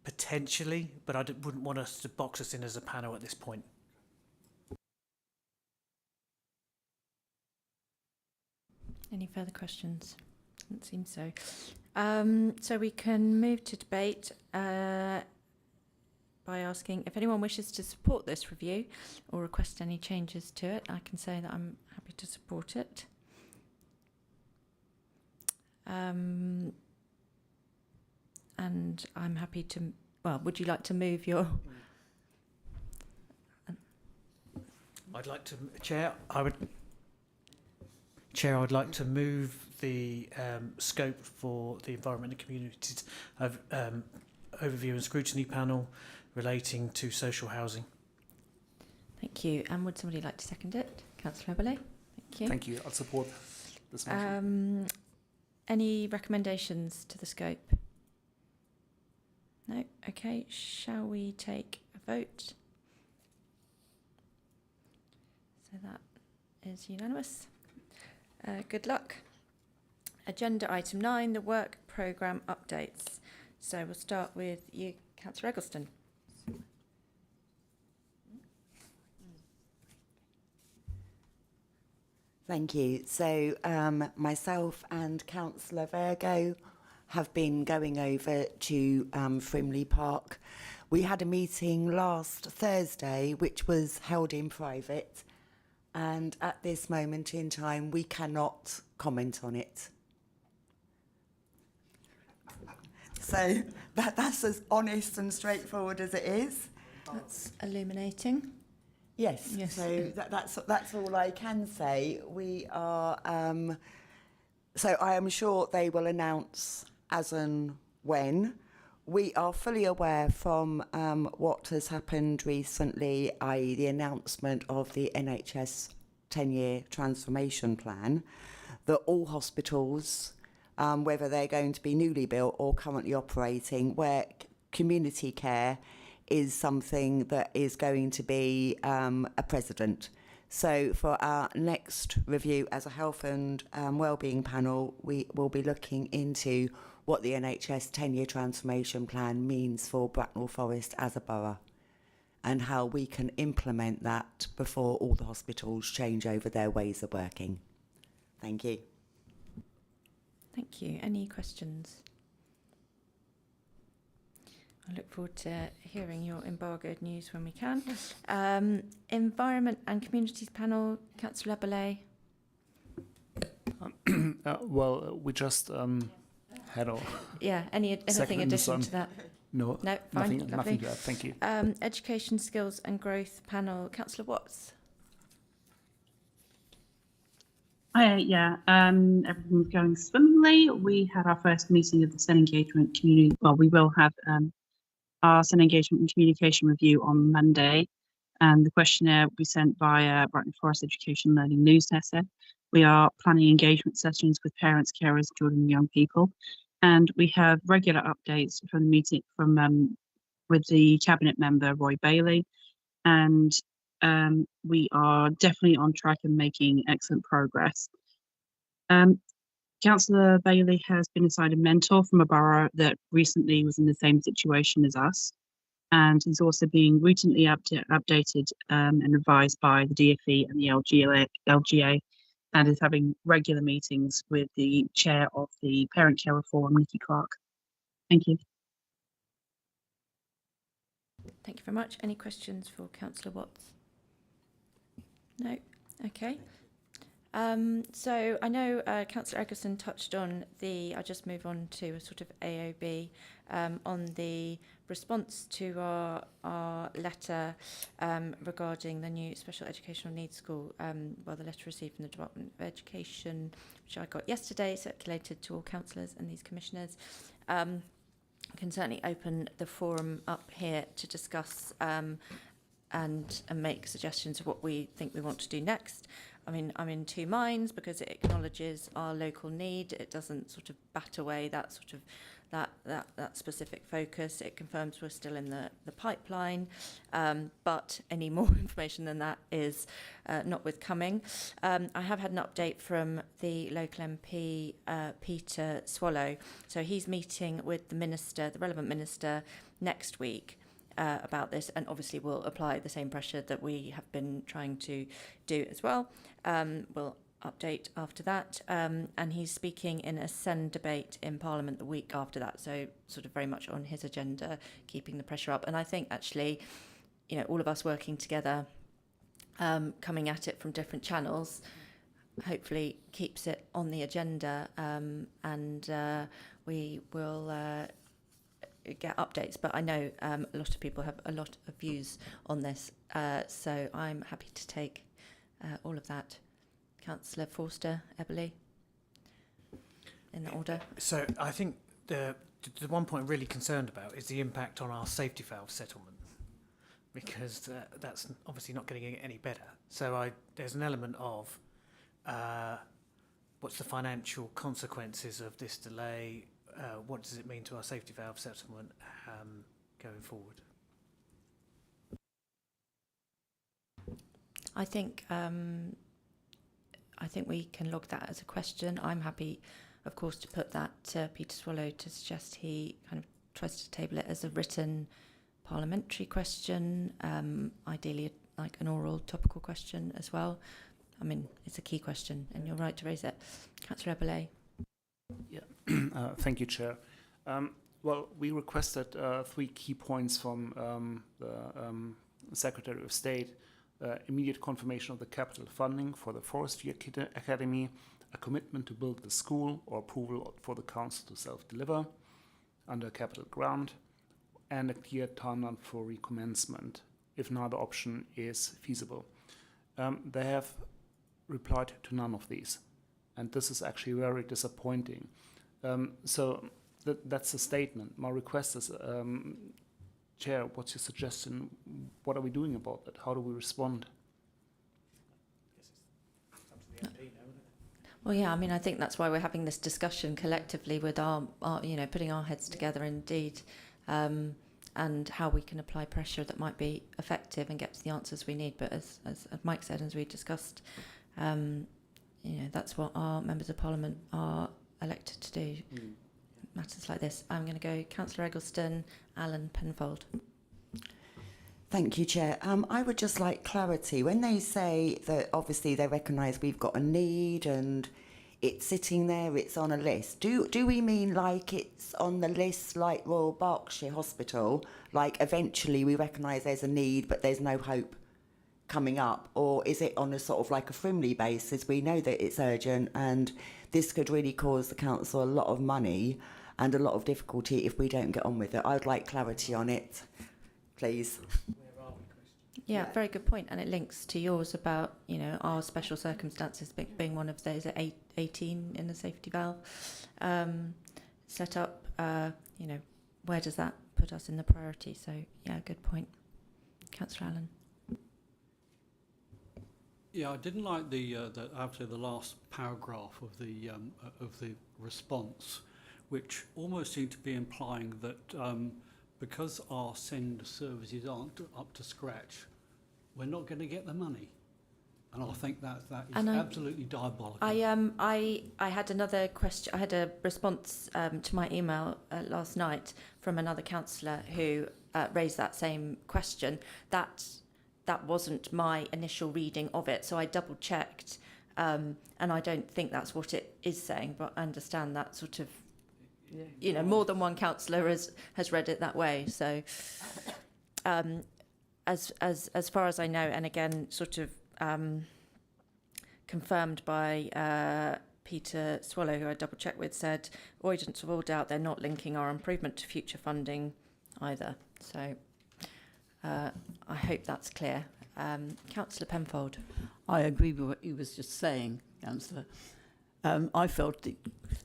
F: potentially, but I wouldn't want us to box us in as a panel at this point.
E: Any further questions? Doesn't seem so. So we can move to debate by asking if anyone wishes to support this review or request any changes to it. I can say that I'm happy to support it. And I'm happy to, well, would you like to move your...
F: I'd like to, Chair, I'd like to move the scope for the Environment and Communities Overview and Scrutiny Panel relating to social housing.
E: Thank you. And would somebody like to second it? Councillor Eberle. Thank you.
N: Thank you. I'll support this motion.
E: Any recommendations to the scope? No? Okay. Shall we take a vote? So that is unanimous. Good luck. Agenda item 9, the work programme updates. So we'll start with you, Councillor Eggleston.
A: Thank you. So myself and Councillor Virgo have been going over to Frimley Park. We had a meeting last Thursday which was held in private, and at this moment in time we cannot comment on it. So that's as honest and straightforward as it is.
E: That's illuminating.
A: Yes.
E: Yes.
A: So that's all I can say. We are. So I am sure they will announce as and when. We are fully aware from what has happened recently, i.e. the announcement of the NHS 10-year transformation plan, that all hospitals, whether they're going to be newly built or currently operating, where community care is something that is going to be a precedent. So for our next review as a health and wellbeing panel, we will be looking into what the NHS 10-year transformation plan means for Bracknell Forest as a borough and how we can implement that before all the hospitals change over their ways of working. Thank you.
E: Thank you. Any questions? I look forward to hearing your embargoed news when we can. Environment and Communities Panel, Councillor Eberle.
N: Well, we just had our
E: Anything addition to that?
N: No,
E: No, fine.
N: nothing to add. Thank you.
E: Education, Skills and Growth Panel, Councillor Watts.
J: Yeah, everything's going swimmingly. We had our first meeting of the Sen Engagement Community. Well, we will have our Sen Engagement and Communication Review on Monday, and the questionnaire will be sent via Brighton Forest Education Learning newsletter. We are planning engagement sessions with parents, carers, children, and young people, and we have regular updates from the meeting from with the cabinet member Roy Bailey, and we are definitely on track and making excellent progress. Councillor Bailey has been assigned a mentor from a borough that recently was in the same situation as us, and is also being routinely updated and advised by the DFE and the LGA, and is having regular meetings with the chair of the Parent Care Forum, Nikki Clark. Thank you.
E: Thank you very much. Any questions for Councillor Watts? No? Okay. So I know Councillor Eggleston touched on I'll just move on to a sort of AOB on the response to our letter regarding the new special educational needs school. The letter received from the Department of Education, which I got yesterday, circulated to all councillors and these commissioners. Can certainly open the forum up here to discuss and make suggestions of what we think we want to do next. I mean, I'm in two minds because it acknowledges our local need. It doesn't sort of bat away that sort of that specific focus. It confirms we're still in the pipeline, but any more information than that is not forthcoming. I have had an update from the local MP, Peter Swallow. So he's meeting with the relevant minister next week about this, and obviously we'll apply the same pressure that we have been trying to do as well. We'll update after that, and he's speaking in a Sen debate in Parliament the week after that, so sort of very much on his agenda, keeping the pressure up. And I think actually, all of us working together, coming at it from different channels, hopefully keeps it on the agenda, and we will get updates. But I know a lot of people have a lot of views on this, so I'm happy to take all of that. Councillor Forster, Eberly, in the order.
F: So I think the one point I'm really concerned about is the impact on our safety valve settlement, because that's obviously not getting any better. So there's an element of what's the financial consequences of this delay? What does it mean to our safety valve settlement going forward?
E: I think we can log that as a question. I'm happy, of course, to put that to Peter Swallow to suggest he kind of tries to table it as a written parliamentary question, ideally like an oral topical question as well. I mean, it's a key question, and you're right to raise it. Councillor Eberle.
N: Yeah, thank you, Chair. Well, we requested 3 key points from the Secretary of State. Immediate confirmation of the capital funding for the Forestry Academy, a commitment to build the school, or approval for the council to self-deliver under a capital grant, and a clear timeline for recommencement if neither option is feasible. They have replied to none of these, and this is actually very disappointing. So that's a statement. My request is, Chair, what's your suggestion? What are we doing about that? How do we respond?
E: Well, yeah, I mean, I think that's why we're having this discussion collectively with our putting our heads together indeed, and how we can apply pressure that might be effective and get to the answers we need. But as Mike said, as we discussed, that's what our members of Parliament are elected to do. Matters like this. I'm going to go Councillor Eggleston, Alan Penfold.
A: Thank you, Chair. I would just like clarity. When they say that obviously they recognise we've got a need and it's sitting there, it's on a list, do we mean like it's on the list like Royal Berkshire Hospital, like eventually we recognise there's a need but there's no hope coming up? Or is it on a sort of like a friendly basis? We know that it's urgent and this could really cause the council a lot of money and a lot of difficulty if we don't get on with it. I'd like clarity on it, please.
E: Yeah, very good point, and it links to yours about, you know, our special circumstances being one of those at 18 in the safety valve set up. You know, where does that put us in the priority? So, yeah, good point. Councillor Allen.
I: Yeah, I didn't like the after the last paragraph of the response, which almost seemed to be implying that because our send services aren't up to scratch, we're not going to get the money. And I think that is absolutely diabolical.
E: I had another question. I had a response to my email last night from another councillor who raised that same question. That wasn't my initial reading of it, so I double checked, and I don't think that's what it is saying. But I understand that sort of, you know, more than one councillor has read it that way. So, as far as I know, and again, sort of confirmed by Peter Swallow, who I double checked with, said, avoidance of all doubt, they're not linking our improvement to future funding either. So I hope that's clear. Councillor Penfold.
G: I agree with what he was just saying, Councillor. I felt that,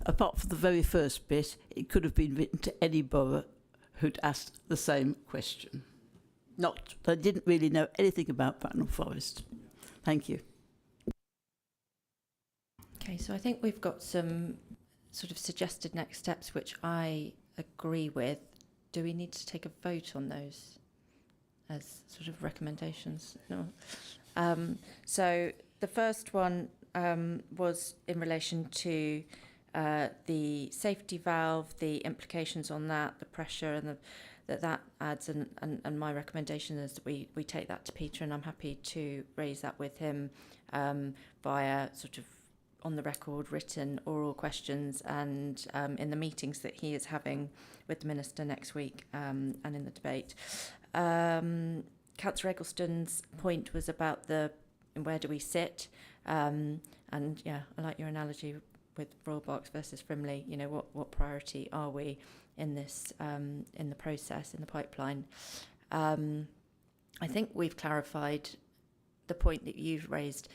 G: apart from the very first bit, it could have been written to any borough who'd asked the same question. They didn't really know anything about Bracknell Forest. Thank you.
E: Okay, so I think we've got some sort of suggested next steps, which I agree with. Do we need to take a vote on those as sort of recommendations? No. So the first one was in relation to the safety valve, the implications on that, the pressure and that adds, and my recommendation is that we take that to Peter, and I'm happy to raise that with him via sort of on the record, written, oral questions, and in the meetings that he is having with the Minister next week and in the debate. Councillor Eggleston's point was about where do we sit, and yeah, I like your analogy with Royal Berks versus Frimley. You know, what priority are we in this in the process, in the pipeline? I think we've clarified the point that you've raised,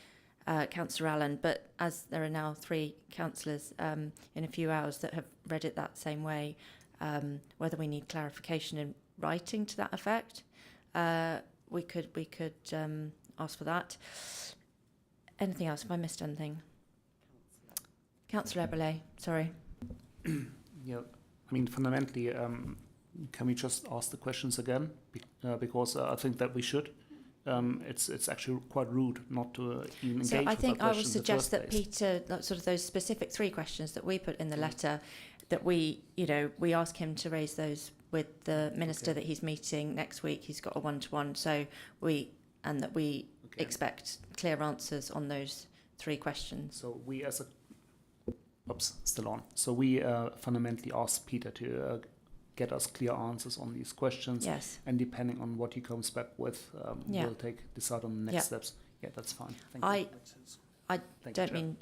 E: Councillor Allen, but as there are now 3 councillors in a few hours that have read it that same way, whether we need clarification in writing to that effect, we could ask for that. Anything else? Have I missed anything? Councillor Eberle, sorry.
N: Yeah, I mean, fundamentally, can we just ask the questions again? Because I think that we should. It's actually quite rude not to even engage.
E: So I think
N: with
E: I
N: our
E: would
N: questions in the
E: suggest
N: first
E: that
N: place.
E: Peter, sort of those specific 3 questions that we put in the letter, that we ask him to raise those with the Minister that he's meeting next week. He's got a one-to-one, so we expect clear answers on those 3 questions.
N: So we as a still on. So we fundamentally ask Peter to get us clear answers on these questions.
E: Yes.
N: And depending on what he comes back with, we'll decide on the next steps. Yeah, that's fine. Thank you.
E: I don't mean,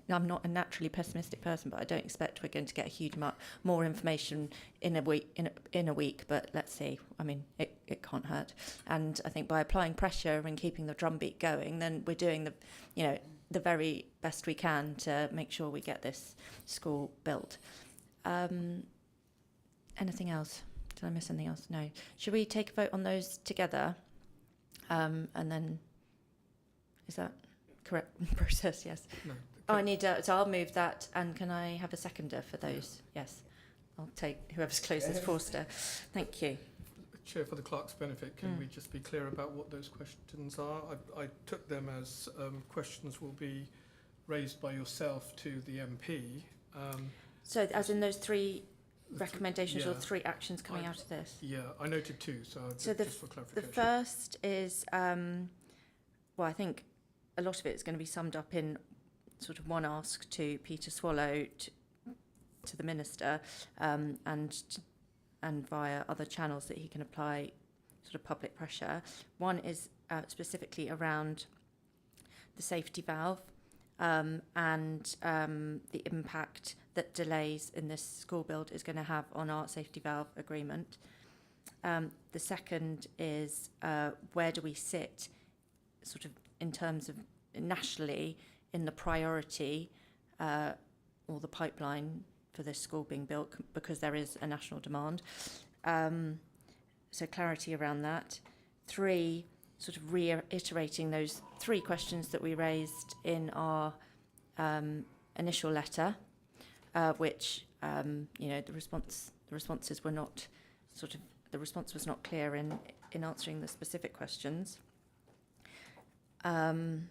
E: I'm not a naturally pessimistic person, but I don't expect we're going to get a huge amount more information in a week. But let's see. I mean, it can't hurt. And I think by applying pressure and keeping the drumbeat going, then we're doing the very best we can to make sure we get this school built. Anything else? Did I miss anything else? No. Should we take a vote on those together? And then, is that correct process? Yes.
L: No,
E: I need so I'll move that, and can I have a seconder for those? Yes. I'll take whoever's closest. Forster. Thank you.
L: Chair, for the clerk's benefit, can we just be clear about what those questions are? I took them as questions will be raised by yourself to the MP.
E: So as in those 3 recommendations or 3 actions coming out of this?
L: Yeah, I noted 2, so just for clarification.
E: The first is, I think a lot of it is going to be summed up in sort of one ask to Peter Swallow to the Minister, and via other channels that he can apply sort of public pressure. One is specifically around the safety valve and the impact that delays in this school build is going to have on our safety valve agreement. The second is where do we sit, sort of in terms of nationally in the priority or the pipeline for this school being built, because there is a national demand. So clarity around that. 3, sort of reiterating those 3 questions that we raised in our initial letter, which the responses were not the response was not clear in answering the specific questions. And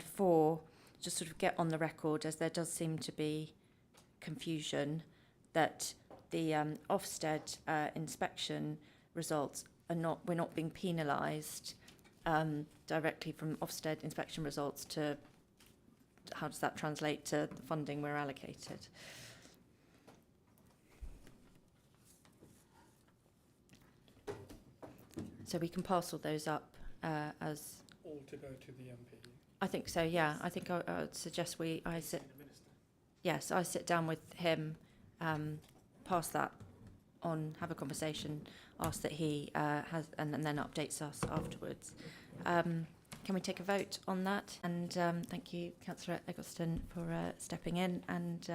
E: 4, just sort of get on the record, as there does seem to be confusion, that the Ofsted inspection results we're not being penalised directly from Ofsted inspection results to how does that translate to the funding we're allocated. So we can parcel those up as...
L: All to go to the MP?
E: I think so, yeah. I think I would suggest I sit down with him, pass that on, have a conversation, ask that he has, and then updates us afterwards. Can we take a vote on that? And thank you, Councillor Eggleston, for stepping in, and